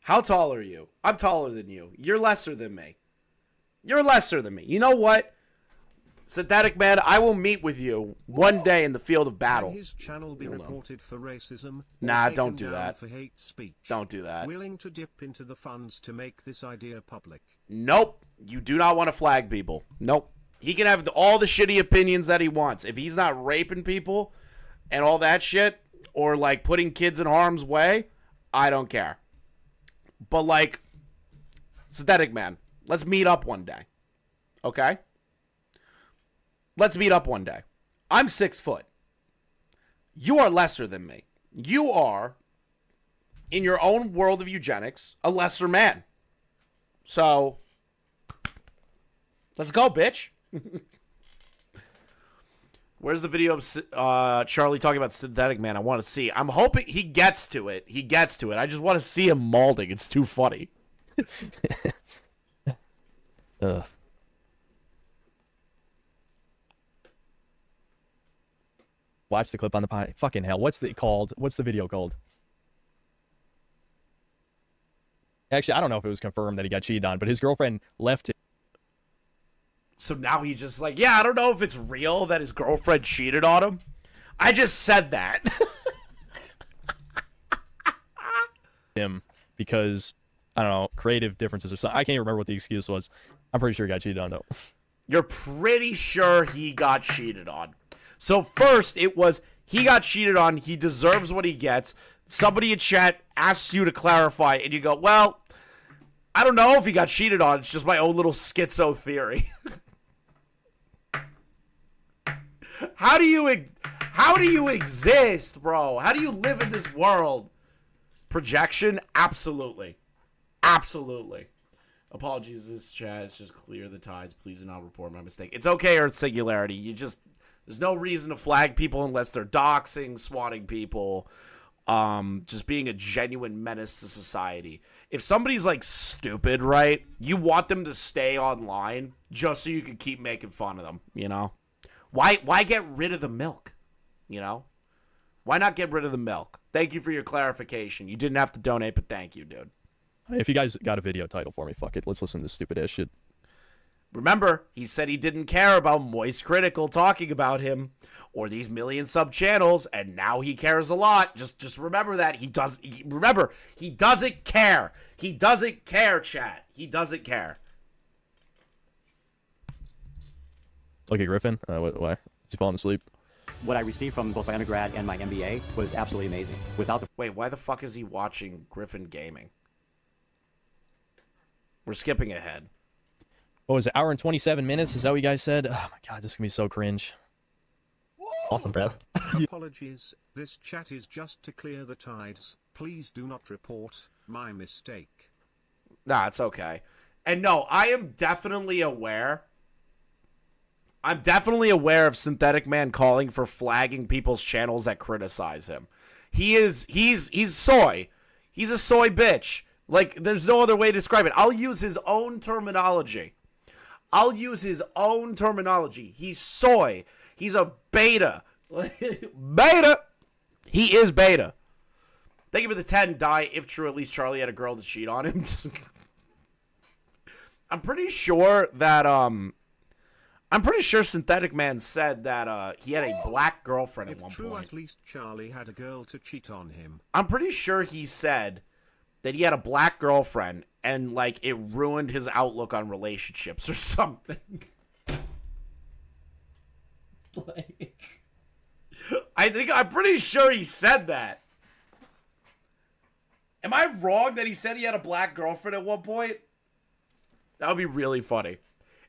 How tall are you? I'm taller than you. You're lesser than me. You're lesser than me. You know what? Synthetic Man, I will meet with you one day in the field of battle. Can his channel be reported for racism? Nah, or don't taken do down that. For hate speech? Don't do that. Willing to dip into the funds to make this idea public? Nope. You do not want to flag people. Nope. He can have all the shitty opinions that he wants. If he's not raping people and all that shit, or like putting kids in harm's way, I don't care. But like, Synthetic Man, let's meet up one day. Okay? Let's meet up one day. I'm 6 foot. You are lesser than me. You are, in your own world of eugenics, a lesser man. So, let's go, bitch. Where's the video of Charlie talking about Synthetic Man? I want to see. I'm hoping he gets to it. He gets to it. I just want to see him mauling. It's too funny. Watch the clip on the pod. Fucking hell. What's the called? What's the video called? Actually, I don't know if it was confirmed that he got cheated on, but his girlfriend left him. So now he's just like, yeah, I don't know if it's real that his girlfriend cheated on him. I just said that. Him because, I don't know, creative differences or something. I can't even remember what the excuse was. I'm pretty sure he got cheated on, though. You're pretty sure he got cheated on. So first, it was he got cheated on. He deserves what he gets. Somebody in chat asks you to clarify, and you go, well, I don't know if he got cheated on. It's just my own little schizo theory. How do you exist, bro? How do you live in this world? Projection? Absolutely. Absolutely. Apologies, this chat. It's just clear the tides. Please do not report my mistake. It's okay, Earth Singularity. There's no reason to flag people unless they're doxing, swatting people, just being a genuine menace to society. If somebody's like stupid, right, you want them to stay online just so you can keep making fun of them, you know? Why get rid of the milk, you know? Why not get rid of the milk? Thank you for your clarification. You didn't have to donate, but thank you, dude. If you guys got a video title for me, fuck it. Let's listen to this stupid ass shit. Remember, he said he didn't care about Moist Critical talking about him or these million sub channels, and now he cares a lot. Just remember that. Remember, he doesn't care. He doesn't care, chat. He doesn't care. Okay, Griffin. Why? Is he falling asleep? What I received from both my undergrad and my MBA was absolutely amazing. Without the Wait, why the fuck is he watching Griffin Gaming? We're skipping ahead. What was it? Hour and 27 minutes? Is that what you guys said? Oh my god, this is gonna be so cringe. Awesome, bro. Apologies, this chat is just to clear the tides. Please do not report my mistake. Nah, it's okay. And no, I am definitely aware. I'm definitely aware of Synthetic Man calling for flagging people's channels that criticize him. He's soy. He's a soy bitch. Like, there's no other way to describe it. I'll use his own terminology. He's soy. He's a beta. Beta. He is beta. Thank you for the 10. Die. If true, at least Charlie had a girl to cheat on him. I'm pretty sure Synthetic Man said that he had a black girlfriend at one If true, point. at least Charlie had a girl to cheat on him. I'm pretty sure he said that he had a black girlfriend and, like, it ruined his outlook on relationships or something. Like, I'm pretty sure he said that. Am I wrong that he said he had a black girlfriend at one point? That would be really funny.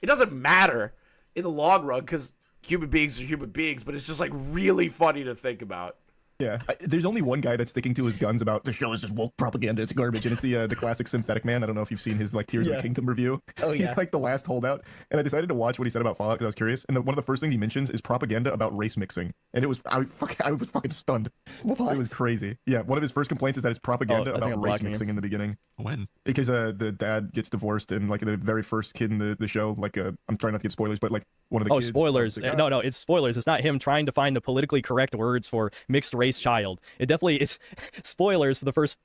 It doesn't matter in the long run because human beings are human beings, but it's just, like, really funny to think about. Yeah, there's only one guy that's sticking to his guns about the show is just woke propaganda, it's garbage, and it's the classic Synthetic Man. I don't know if you've seen his like Tears of the Kingdom review. Oh, yeah. He's like the last holdout, and I decided to watch what he said about Fallout because I was curious. And one of the first things he mentions is propaganda about race mixing, and I was fucking stunned. What? It was crazy. Yeah, one of his first complaints is that it's propaganda about race mixing in the beginning. When? Because the dad gets divorced, and like the very first kid in the show, like I'm trying not to give spoilers, but like one of the kids. Oh, spoilers! No, it's spoilers. It's not him trying to find the politically correct words for mixed race child. It definitely is spoilers for the first.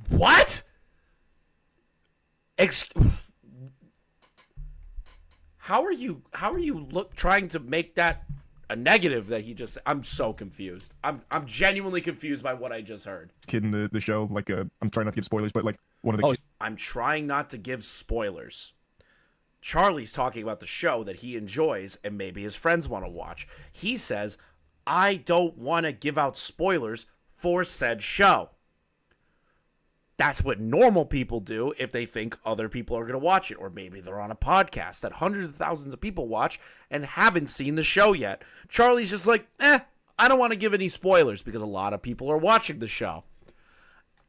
What? How are you trying to make that a negative that he just? I'm so confused. I'm genuinely confused by what I just heard. Kid in the show, like I'm trying not to give spoilers, but like one of the. I'm trying not to give spoilers. Charlie's talking about the show that he enjoys and maybe his friends want to watch. He says, I don't want to give out spoilers for said show. That's what normal people do if they think other people are going to watch it. Or maybe they're on a podcast that hundreds of thousands of people watch and haven't seen the show yet. Charlie's just like, I don't want to give any spoilers because a lot of people are watching the show.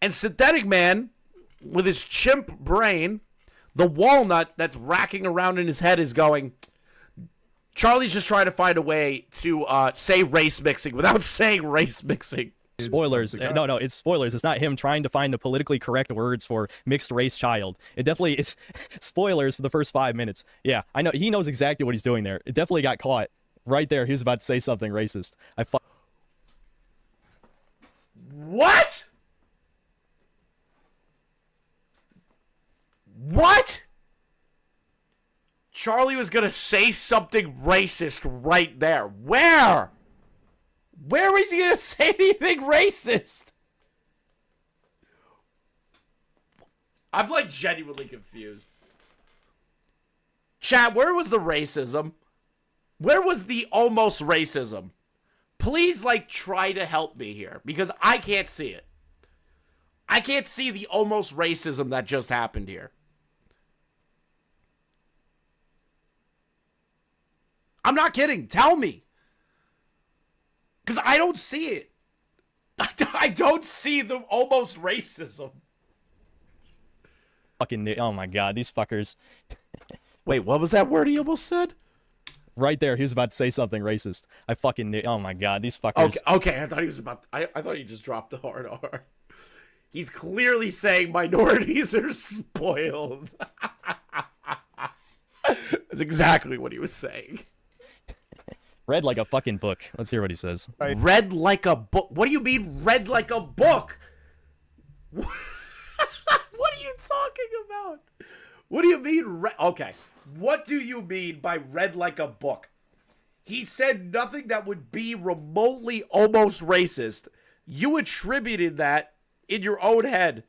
And Synthetic Man, with his chimp brain, the walnut that's racking around in his head is going, Charlie's just trying to find a way to say race mixing without saying race mixing. Spoilers. No, it's spoilers. It's not him trying to find the politically correct words for mixed race child. It definitely it's spoilers for the first 5 minutes. Yeah, I know he knows exactly what he's doing there. It definitely got caught right there. He was about to say something racist. What? What? Charlie was gonna say something racist right there. Where? Where is he gonna say anything racist? I'm like genuinely confused. Chat, where was the racism? Where was the almost racism? Please, like, try to help me here, because I can't see it. I can't see the almost racism that just happened here. I'm not kidding. Tell me. Because I don't see it. I don't see the almost racism. Oh my god, these fuckers. Wait, what was that word he almost said? Right there, he was about to say something racist. Oh my god, these fuckers. Okay, I thought he was about I thought he just dropped the hard R. He's clearly saying minorities are spoiled. That's exactly what he was saying. Read like a fucking book. Let's hear what he says. Read like a book? What do you mean, read like a book? What are you talking about? What do you mean, okay. What do you mean by read like a book? He said nothing that would be remotely almost racist. You attributed that in your own head.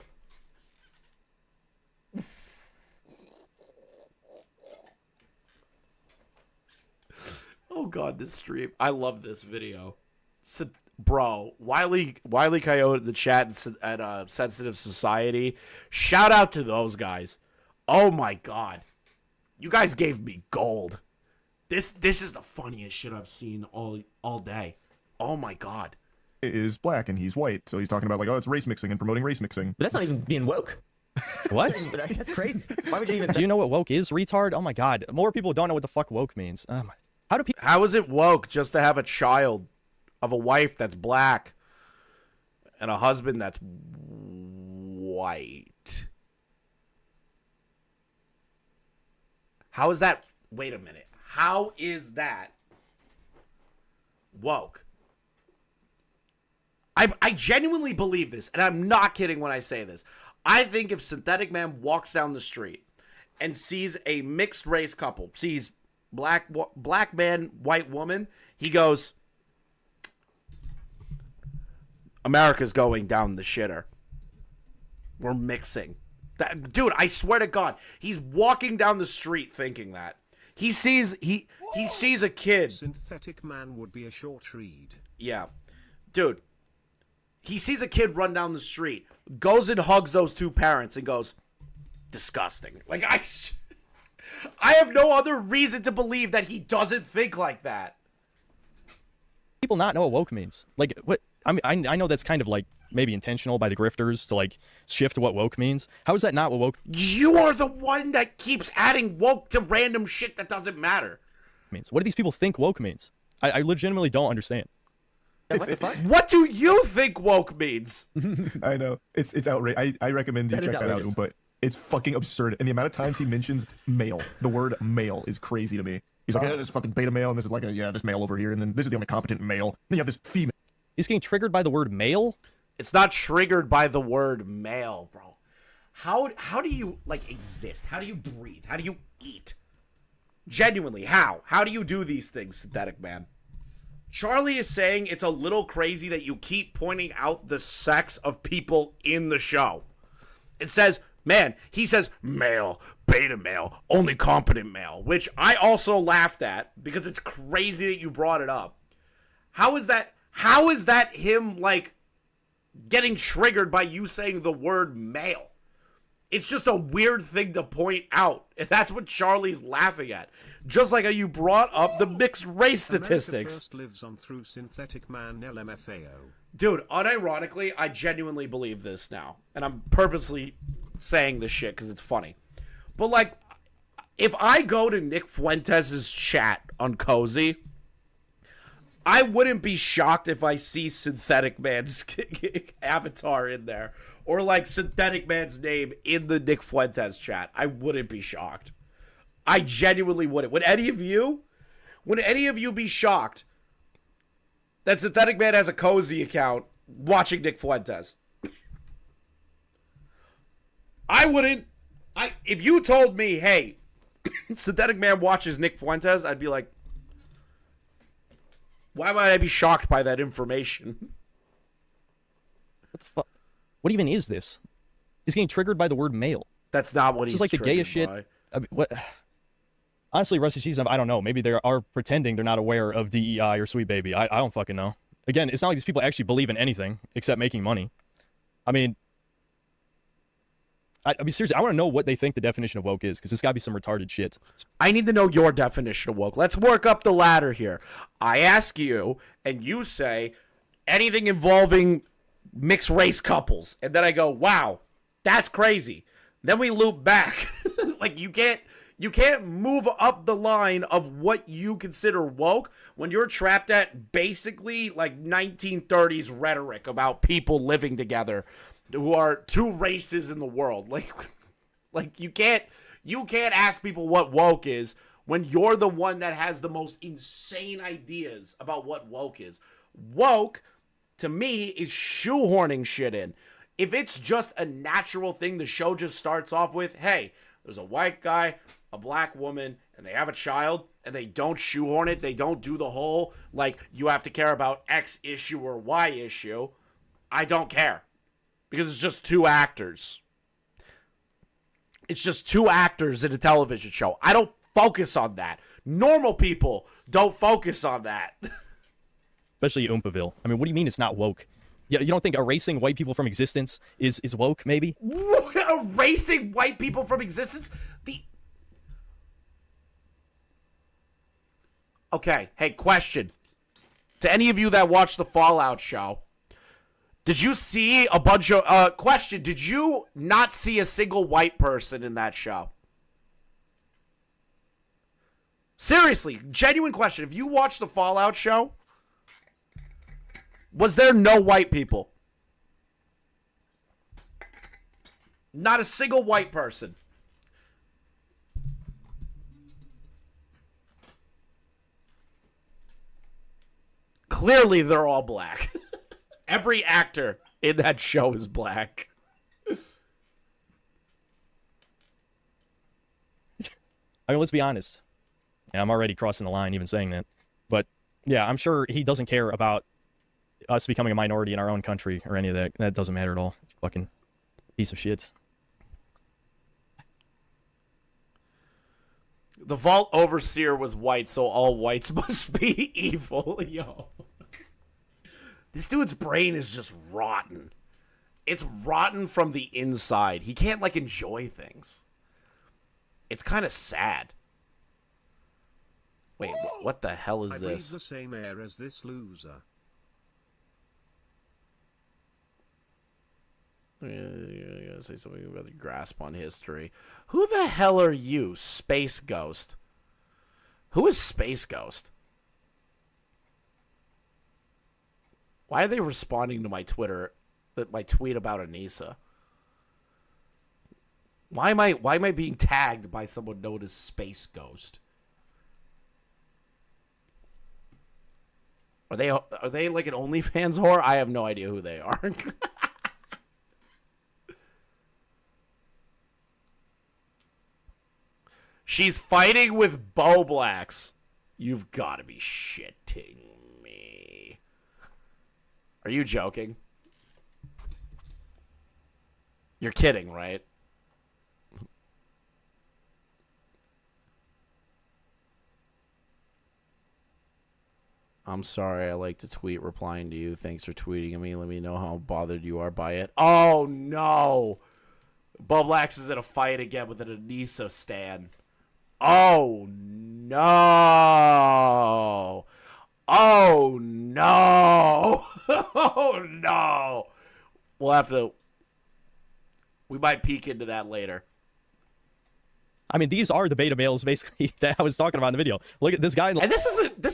Oh god, this stream. I love this video. Bro, Wiley Coyote in the chat at Sensitive Society. Shout out to those guys. Oh my god. You guys gave me gold. This is the funniest shit I've seen all day. Oh my god. Is black and he's white, so he's talking about like, oh, it's race mixing and promoting race mixing. But that's not even being woke. What? That's crazy. Why would you even? Do you know what woke is, retard? Oh my god. More people don't know what the fuck woke means. Oh my. How is it woke just to have a child of a wife that's black and a husband that's white? How is that? Wait a minute. How is that woke? I genuinely believe this, and I'm not kidding when I say this. I think if Synthetic Man walks down the street and sees a mixed race couple, sees black man, white woman, he goes, America's going down the shitter. We're mixing. Dude, I swear to God, he's walking down the street thinking that. He sees a kid. Synthetic Man would be a short read. Yeah. Dude, he sees a kid run down the street, goes and hugs those two parents and goes, disgusting. Like, I have no other reason to believe that he doesn't think like that. People not know what woke means. Like, what? I mean, I know that's kind of like maybe intentional by the grifters to like shift what woke means. How is that not what woke You are the one that keeps adding woke to random shit that doesn't matter. means? What do these people think woke means? I legitimately don't understand. What the fuck? What do you think woke means? I know. It's outrageous. I recommend you check that out, but it's fucking absurd. And the amount of times he mentions male, the word male is crazy to me. He's like, this is fucking beta male, and this is like, this male over here, and then this is the only competent male. Then you have this female. He's getting triggered by the word male? It's not triggered by the word male, bro. How do you, like, exist? How do you breathe? How do you eat? Genuinely, how? How do you do these things, Synthetic Man? Charlie is saying it's a little crazy that you keep pointing out the sex of people in the show. It says, man, he says male, beta male, only competent male, which I also laughed at because it's crazy that you brought it up. How is that him, like, getting triggered by you saying the word male? It's just a weird thing to point out. And that's what Charlie's laughing at. Just like how you brought up the mixed race statistics. First lives on through Synthetic Man LMFAO. Dude, unironically, I genuinely believe this now. And I'm purposely saying this shit because it's funny. But, like, If I go to Nick Fuentes' chat on Cozy, I wouldn't be shocked if I see Synthetic Man's avatar in there. Or like Synthetic Man's name in the Nick Fuentes chat. I wouldn't be shocked. I genuinely wouldn't. Would any of you be shocked that Synthetic Man has a Cozy account watching Nick Fuentes? I wouldn't. If you told me, hey, Synthetic Man watches Nick Fuentes, I'd be like, why would I be shocked by that information? What the fuck? What even is this? He's getting triggered by the word male. That's not what this he's is like the gayest shit. by. I mean, what? Honestly, Rusty Cheese, I don't know. Maybe they are pretending they're not aware of DEI or Sweet Baby. I don't fucking know. Again, it's not like these people actually believe in anything except making money. I mean, I mean, seriously, I want to know what they think the definition of woke is, because it's got to be some retarded shit. I need to know your definition of woke. Let's work up the ladder here. I ask you, and you say anything involving mixed race couples, and then I go, wow, that's crazy. Then we loop back. Like, you can't move up the line of what you consider woke when you're trapped at basically like 1930s rhetoric about people living together who are two races in the world. Like you can't ask people what woke is when you're the one that has the most insane ideas about what woke is. Woke, to me, is shoehorning shit in. If it's just a natural thing, the show just starts off with, hey, there's a white guy, a black woman, and they have a child, and they don't shoehorn it. They don't do the whole, like, you have to care about X issue or Y issue. I don't care. Because it's just two actors. It's just two actors in a television show. I don't focus on that. Normal people don't focus on that. Especially Oompaville. I mean, what do you mean it's not woke? You don't think erasing white people from existence is woke, maybe? Erasing white people from existence? Okay, hey, question. To any of you that watch the Fallout show, did you see a bunch of... question, did you not see a single white person in that show? Seriously, genuine question. If you watch the Fallout show, was there no white people? Not a single white person. Clearly, they're all black. Every actor in that show is black. I mean, let's be honest. Yeah, I'm already crossing the line even saying that. But, yeah, I'm sure he doesn't care about us becoming a minority in our own country or any of that. That doesn't matter at all. Fucking piece of shit. The Vault Overseer was white, so all whites must be evil. Yo. This dude's brain is just rotten. It's rotten from the inside. He can't, like, enjoy things. It's kind of sad. Wait, what the hell is I this? breathe the same air as this loser. I gotta say something about the grasp on history. Who the hell are you, Space Ghost? Who is Space Ghost? Why are they responding to my my tweet about Anissa? Why am I being tagged by someone known as Space Ghost? Are they like an OnlyFans whore? I have no idea who they are. She's fighting with Bo Blacks. You've got to be shitting me. Are you joking? You're kidding, right? I'm sorry, I like to tweet replying to you. Thanks for tweeting at me. Let me know how bothered you are by it. Oh, no. Bo Blacks is in a fight again with an Anissa stan. Oh, no. Oh, no. Oh, no. We might peek into that later. I mean, these are the beta males, basically, that I was talking about in the video. Look at this guy. And this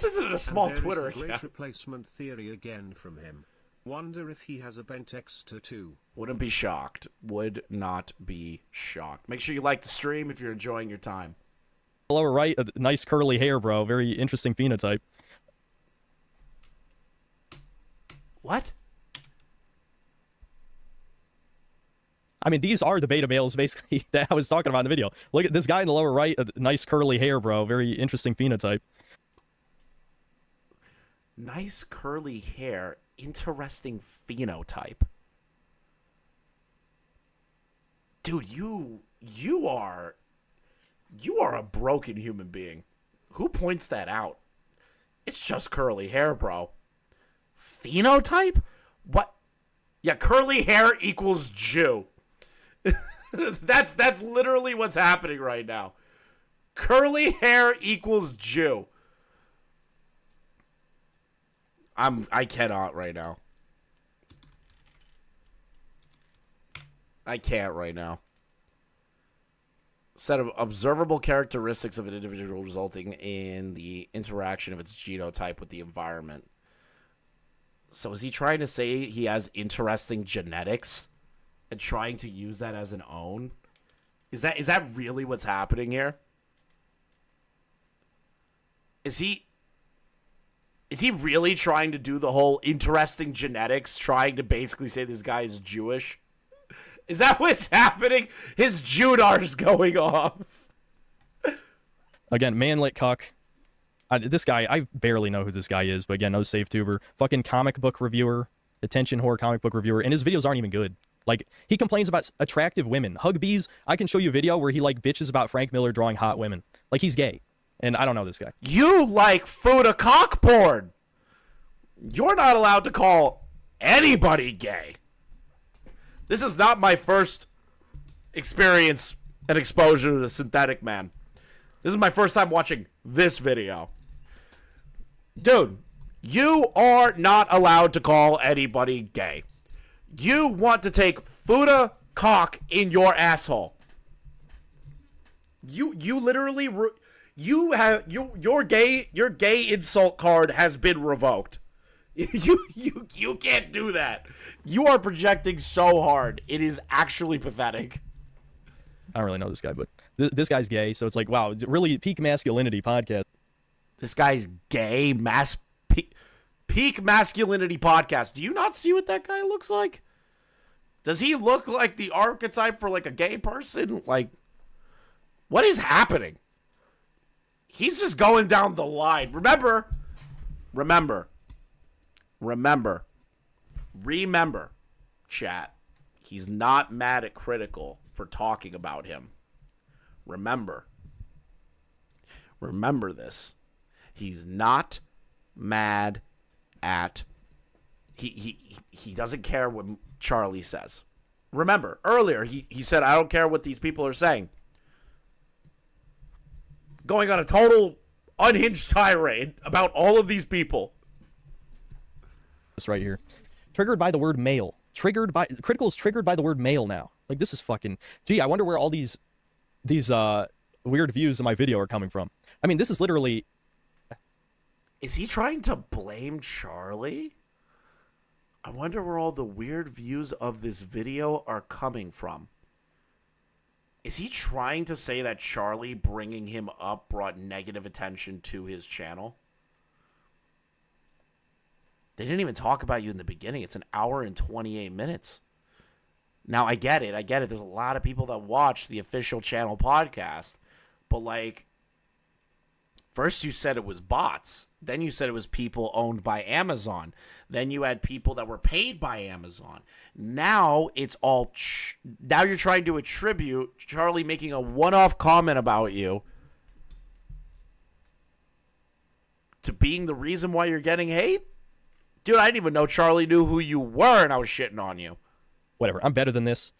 isn't a small And there Twitter is the great account. replacement theory again from him. Wonder if he has a bent X tattoo. Wouldn't be shocked. Would not be shocked. Make sure you like the stream if you're enjoying your time. Lower right, nice curly hair, bro. Very interesting phenotype. What? I mean, these are the beta males, basically, that I was talking about in the video. Look at this guy in the lower right, nice curly hair, bro. Very interesting phenotype. Nice curly hair. Interesting phenotype. Dude, you are a broken human being. Who points that out? It's just curly hair, bro. Phenotype? What? Yeah, curly hair equals Jew. That's literally what's happening right now. Curly hair equals Jew. I cannot right now. I can't right now. Set of observable characteristics of an individual resulting in the interaction of its genotype with the environment. So is he trying to say he has interesting genetics and trying to use that as an own? Is that really what's happening here? Is he really trying to do the whole interesting genetics, trying to basically say this guy is Jewish? Is that what's happening? His Judar's going off. Again, manlit cuck. This guy, I barely know who this guy is, but again, no save tuber. Fucking comic book reviewer. Attention whore comic book reviewer. And his videos aren't even good. Like, he complains about attractive women. Hug bees, I can show you a video where he, like, bitches about Frank Miller drawing hot women. Like, he's gay. And I don't know this guy. You like Fuda cock porn. You're not allowed to call anybody gay. This is not my first experience and exposure to the synthetic man. This is my first time watching this video. Dude, you are not allowed to call anybody gay. You want to take Fuda cock in your asshole. You literally you have your gay insult card has been revoked. You can't do that. You are projecting so hard. It is actually pathetic. I don't really know this guy, but this guy's gay, so it's like, wow, really peak masculinity podcast. This guy's gay, peak masculinity podcast. Do you not see what that guy looks like? Does he look like the archetype for like a gay person? Like, what is happening? He's just going down the line. Remember, chat. He's not mad at Critical for talking about him. Remember this. He's not mad at he doesn't care what Charlie says. Remember, earlier he said, I don't care what these people are saying. Going on a total unhinged tirade about all of these people. This right here. Triggered by the word male. Critical is triggered by the word male now. Like, this is fucking... Gee, I wonder where all these weird views in my video are coming from. I mean, this is literally... Is he trying to blame Charlie? I wonder where all the weird views of this video are coming from. Is he trying to say that Charlie bringing him up brought negative attention to his channel? They didn't even talk about you in the beginning. It's an hour and 28 minutes. Now, I get it. There's a lot of people that watch the official channel podcast. But, like, first you said it was bots. Then you said it was people owned by Amazon. Then you had people that were paid by Amazon. Now it's all... now you're trying to attribute Charlie making a one-off comment about you to being the reason why you're getting hate? Dude, I didn't even know Charlie knew who you were, and I was shitting on you. Whatever, I'm better than this.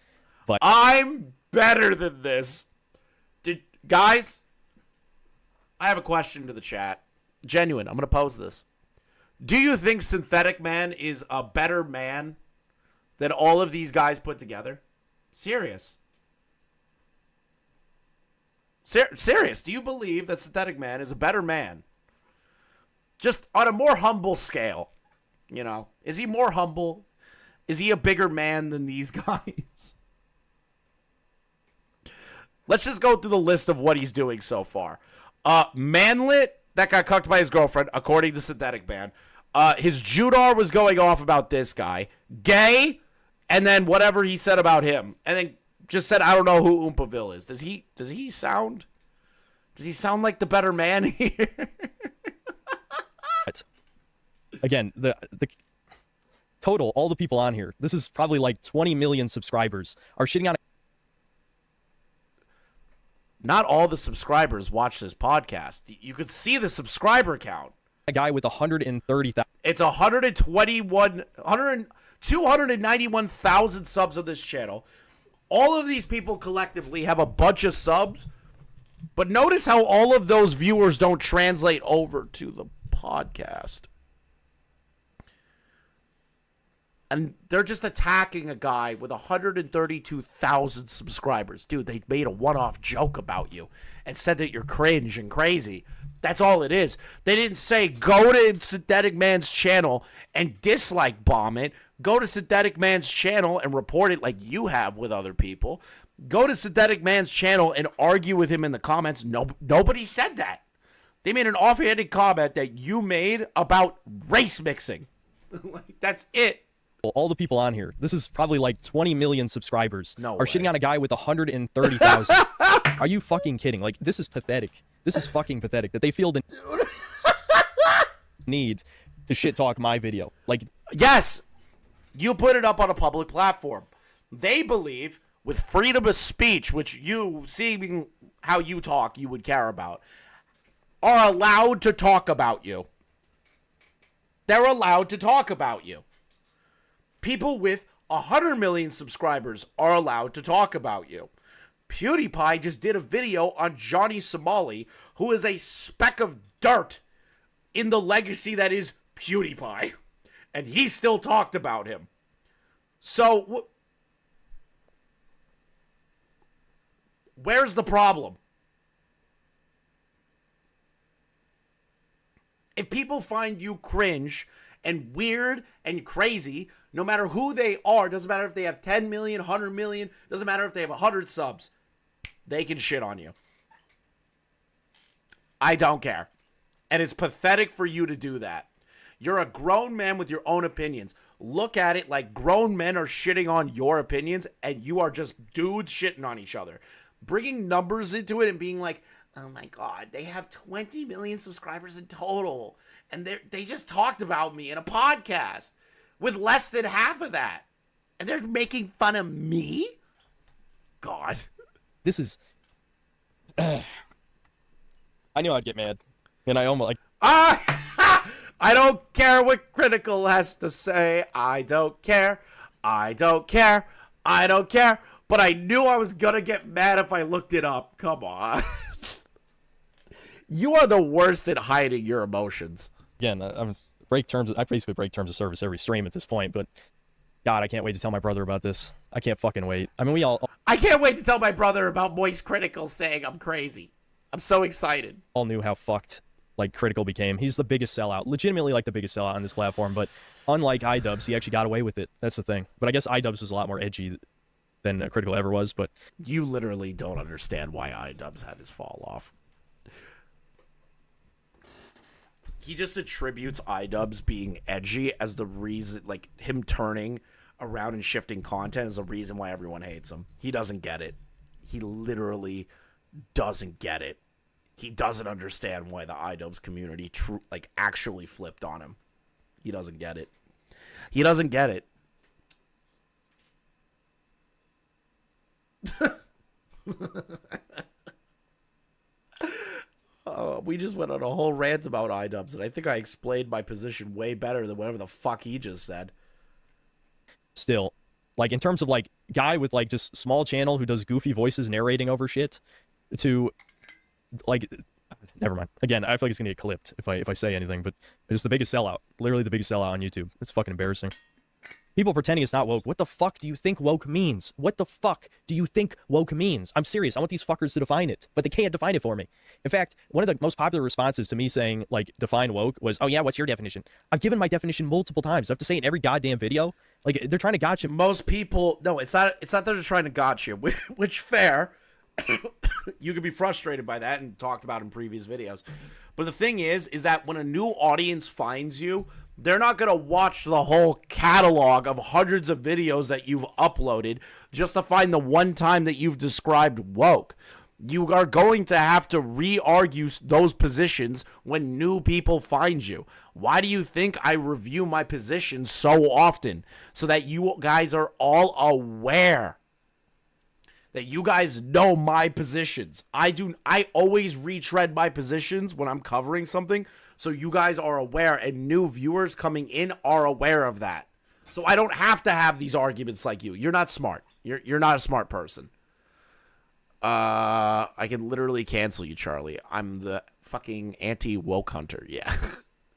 But I'm better than this. Guys, I have a question to the chat. Genuine, I'm going to pose this. Do you think Synthetic Man is a better man than all of these guys put together? Serious. Serious. Do you believe that Synthetic Man is a better man? Just on a more humble scale. You know, is he more humble? Is he a bigger man than these guys? Let's just go through the list of what he's doing so far. Manlet, that got cucked by his girlfriend, according to Synthetic Man. His Judar was going off about this guy. Gay, and then whatever he said about him. And then just said, I don't know who Oompaville is. Does he sound like the better man here? Again, the total, all the people on here, this is probably like 20 million subscribers, are shitting on. Not all the subscribers watch this podcast. You could see the subscriber count. A guy with 130,000. It's 291,000 subs on this channel. All of these people collectively have a bunch of subs, but notice how all of those viewers don't translate over to the podcast. And they're just attacking a guy with 132,000 subscribers. Dude, they made a one-off joke about you and said that you're cringe and crazy. That's all it is. They didn't say, go to Synthetic Man's channel and dislike bomb it. Go to Synthetic Man's channel and report it like you have with other people. Go to Synthetic Man's channel and argue with him in the comments. Nobody said that. They made an offhanded comment that you made about race mixing. Like, that's it. All the people on here, this is probably like 20 million subscribers, are shitting on a guy with 130,000. Are you fucking kidding? Like, this is pathetic. This is fucking pathetic that they feel the need to shit talk my video. Like, yes, you put it up on a public platform. They believe with freedom of speech, which you, seeing how you talk, you would care about, are allowed to talk about you. They're allowed to talk about you. People with 100 million subscribers are allowed to talk about you. PewDiePie just did a video on Johnny Somali, who is a speck of dirt in the legacy that is PewDiePie. And he still talked about him. So, where's the problem? If people find you cringe and weird and crazy, no matter who they are, doesn't matter if they have 10 million, 100 million, doesn't matter if they have 100 subs, they can shit on you. I don't care. And it's pathetic for you to do that. You're a grown man with your own opinions. Look at it like grown men are shitting on your opinions and you are just dudes shitting on each other. Bringing numbers into it and being like, oh my God, they have 20 million subscribers in total. And they just talked about me in a podcast with less than half of that. And they're making fun of me? God. this is... I knew I'd get mad. And I almost like... I don't care what Critical has to say. I don't care. I don't care. I don't care. But I knew I was gonna get mad if I looked it up. Come on. You are the worst at hiding your emotions. Again, I basically break terms of service every stream at this point, but God, I can't wait to tell my brother about this. I can't fucking wait. I mean, I can't wait to tell my brother about Moist Critical saying I'm crazy. I'm so excited. All knew how fucked, like, Critical became. He's the biggest sellout. Legitimately, like, the biggest sellout on this platform, but unlike iDubbbz, he actually got away with it. That's the thing. But I guess iDubbbz was a lot more edgy than Critical ever was, but... You literally don't understand why iDubbbz had his fall off. He just attributes iDubbbz being edgy as the reason, like, him turning around and shifting content is the reason why everyone hates him. He doesn't get it. He literally doesn't get it. He doesn't understand why the iDubbbz community actually flipped on him. He doesn't get it. He doesn't get it. We just went on a whole rant about iDubbbz, and I think I explained my position way better than whatever the fuck he just said. Still, like, in terms of, like, guy with, like, just small channel who does goofy voices narrating over shit, to, like, never mind. Again, I feel like it's gonna get clipped if I say anything, but it's the biggest sellout. Literally the biggest sellout on YouTube. It's fucking embarrassing. People pretending it's not woke. What the fuck do you think woke means? What the fuck do you think woke means? I'm serious. I want these fuckers to define it, but they can't define it for me. In fact, one of the most popular responses to me saying, like, define woke was, oh yeah, what's your definition? I've given my definition multiple times. I have to say it in every goddamn video. Like, they're trying to gotcha. Most people, no, it's not that they're trying to gotcha, which fair. You could be frustrated by that and talked about in previous videos. But the thing is that when a new audience finds you, they're not going to watch the whole catalog of hundreds of videos that you've uploaded just to find the one time that you've described woke. You are going to have to re-argue those positions when new people find you. Why do you think I review my positions so often? So that you guys are all aware. That you guys know my positions. I always retread my positions when I'm covering something, so you guys are aware, and new viewers coming in are aware of that. So I don't have to have these arguments like you. You're not smart. You're not a smart person. I can literally cancel you, Charlie. I'm the fucking anti-woke hunter. Yeah.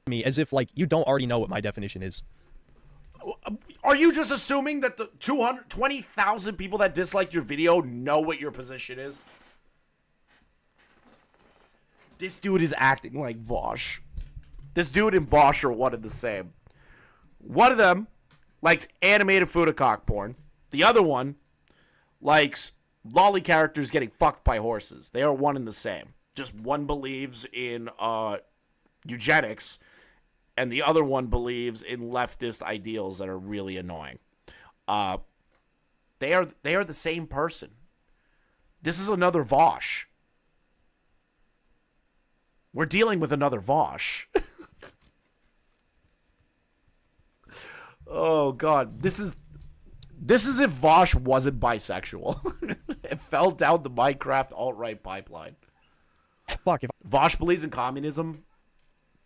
Me as if, like, you don't already know what my definition is. Are you just assuming that the 220,000 people that disliked your video know what your position is? This dude is acting like Vosh. This dude and Vosh are one and the same. One of them likes animated Fudacock porn. The other one likes lolly characters getting fucked by horses. They are one and the same. Just one believes in eugenics, and the other one believes in leftist ideals that are really annoying. They are the same person. This is another Vosh. We're dealing with another Vosh. Oh God, this is if Vosh wasn't bisexual. It fell down the Minecraft alt-right pipeline. Fuck, if Vosh believes in communism,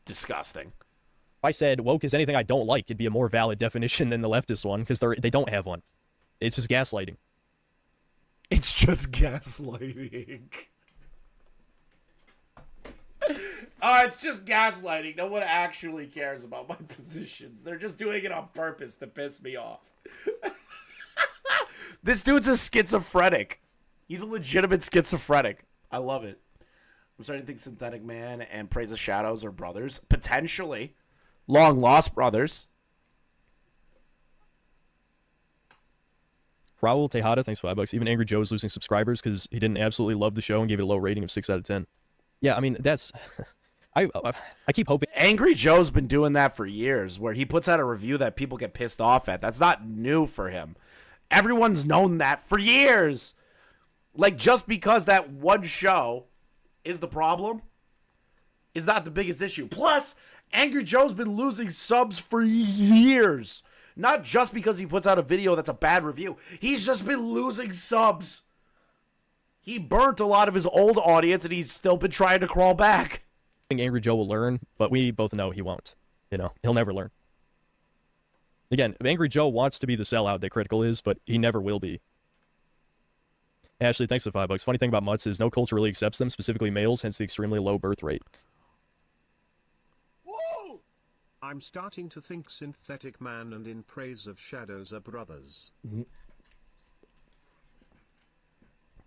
disgusting. I said woke is anything I don't like, it'd be a more valid definition than the leftist one, because they don't have one. It's just gaslighting. It's just gaslighting. It's just gaslighting. No one actually cares about my positions. They're just doing it on purpose to piss me off. This dude's a schizophrenic. He's a legitimate schizophrenic. I love it. I'm starting to think Synthetic Man and Praise of Shadows are brothers. Potentially. Long lost brothers. Raul Tejada, thanks for $5. Even Angry Joe's losing subscribers because he didn't absolutely love the show and gave it a low rating of 6 out of 10. Yeah, I mean, that's... I keep hoping... Angry Joe's been doing that for years, where he puts out a review that people get pissed off at. That's not new for him. Everyone's known that for years. Like, just because that one show is the problem is not the biggest issue. Plus, Angry Joe's been losing subs for years. Not just because he puts out a video that's a bad review. He's just been losing subs. He burnt a lot of his old audience, and he's still been trying to crawl back. I think Angry Joe will learn, but we both know he won't. You know, he'll never learn. Again, Angry Joe wants to be the sellout that Critical is, but he never will be. Ashley, thanks for $5. Funny thing about mutts is no culture really accepts them, specifically males, hence the extremely low birth rate. I'm starting to think Synthetic Man and In Praise of Shadows are brothers.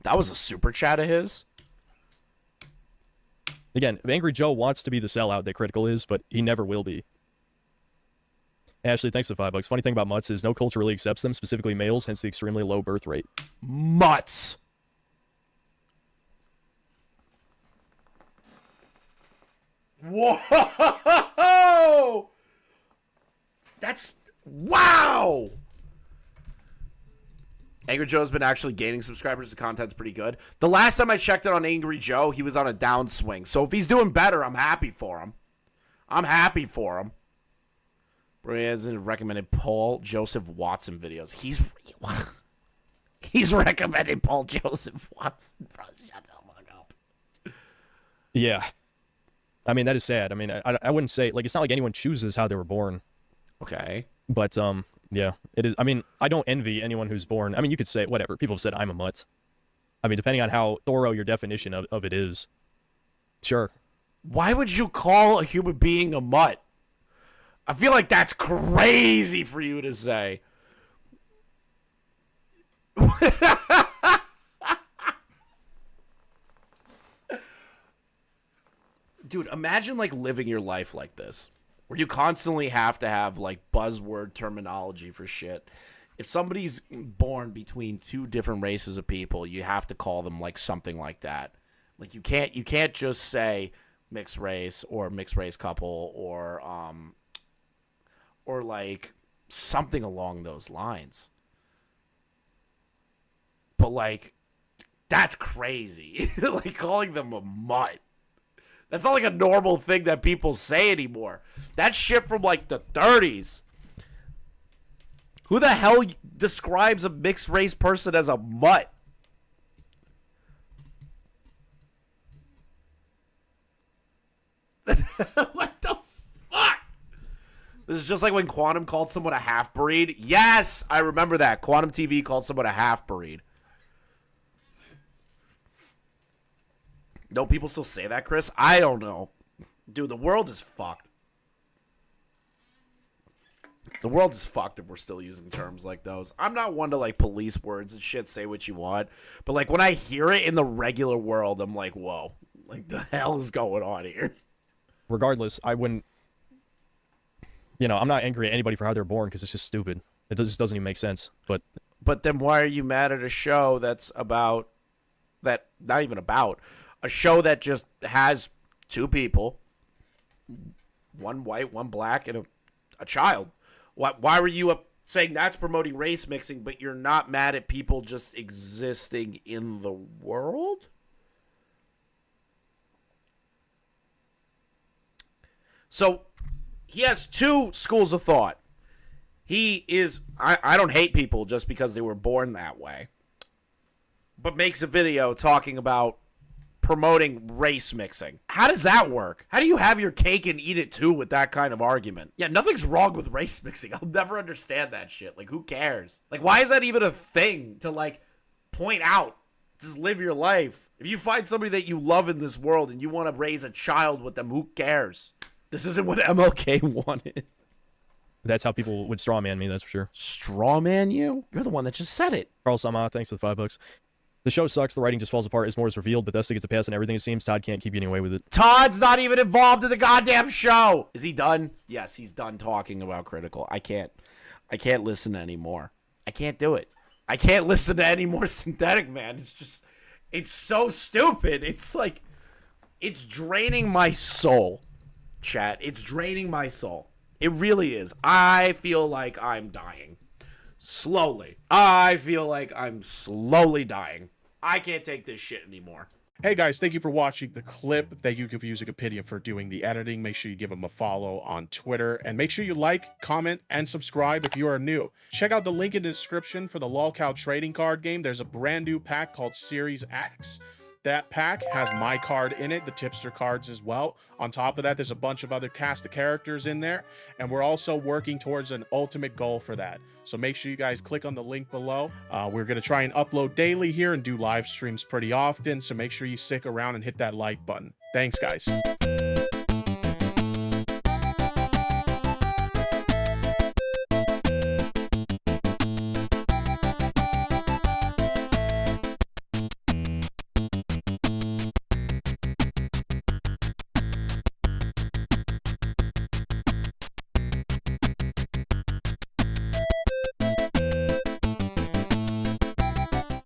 That was a super chat of his. Again, Angry Joe wants to be the sellout that Critical is, but he never will be. Ashley, thanks for $5. Funny thing about mutts is no culture really accepts them, specifically males, hence the extremely low birth rate. Mutts. Whoa! That's... Wow! Angry Joe's been actually gaining subscribers. The content's pretty good. The last time I checked it on Angry Joe, he was on a downswing. So if he's doing better, I'm happy for him. I'm happy for him. He hasn't recommended Paul Joseph Watson videos. He's recommended Paul Joseph Watson. Bro, shut the fuck up. Yeah. I mean, that is sad. I mean, I wouldn't say, like, it's not like anyone chooses how they were born. Okay. But, yeah, it is. I mean, I don't envy anyone who's born. I mean, you could say, whatever. People have said I'm a mutt. I mean, depending on how thorough your definition of it is. Sure. Why would you call a human being a mutt? I feel like that's crazy for you to say. Dude, imagine like living your life like this, where you constantly have to have like buzzword terminology for shit. If somebody's born between two different races of people, you have to call them like something like that. Like you can't just say mixed race or mixed race couple or like something along those lines. But like that's crazy. Like calling them a mutt. That's not like a normal thing that people say anymore. That shit from like the 30s. Who the hell describes a mixed race person as a mutt? What the fuck? This is just like when Quantum called someone a half-breed. Yes, I remember that. Quantum TV called someone a half-breed. No, people still say that, Chris? I don't know. Dude, the world is fucked. The world is fucked if we're still using terms like those. I'm not one to, like, police words and shit, say what you want. But, like, when I hear it in the regular world, I'm like, whoa. Like, the hell is going on here? Regardless, I wouldn't... You know, I'm not angry at anybody for how they're born, because it's just stupid. It just doesn't even make sense. But then why are you mad at a show that's about... That, not even about... A show that just has two people, one white, one black, and a child. Why were you saying that's promoting race mixing, but you're not mad at people just existing in the world? So he has two schools of thought. He is, I don't hate people just because they were born that way, but makes a video talking about promoting race mixing. How does that work? How do you have your cake and eat it too with that kind of argument? Yeah, nothing's wrong with race mixing. I'll never understand that shit. Like, who cares? Like, why is that even a thing to, like, point out? Just live your life. If you find somebody that you love in this world and you want to raise a child with them, who cares? This isn't what MLK wanted. that's how people would strawman me, that's for sure. Strawman you? You're the one that just said it. Carl Sama, thanks for the $5. The show sucks, the writing just falls apart as more is revealed, Bethesda gets a pass on everything it seems. Todd can't keep getting away with it. Todd's not even involved in the goddamn show! Is he done? Yes, he's done talking about Critical. I can't listen anymore. I can't do it. I can't listen to any more Synthetic, man. It's so stupid. It's like, it's draining my soul, chat. It's draining my soul. It really is. I feel like I'm dying. Slowly. I feel like I'm slowly dying. I can't take this shit anymore. Hey guys, thank you for watching the clip. Thank you for using Wikipedia for doing the editing. Make sure you give them a follow on Twitter. And make sure you like, comment, and subscribe if you are new. Check out the link in the description for the LOLcow trading card game. There's a brand new pack called Series X. That pack has my card in it, the tipster cards as well. On top of that, there's a bunch of other cast of characters in there. And we're also working towards an ultimate goal for that. So make sure you guys click on the link below. We're going to try and upload daily here and do live streams pretty often. So make sure you stick around and hit that like button. Thanks, guys.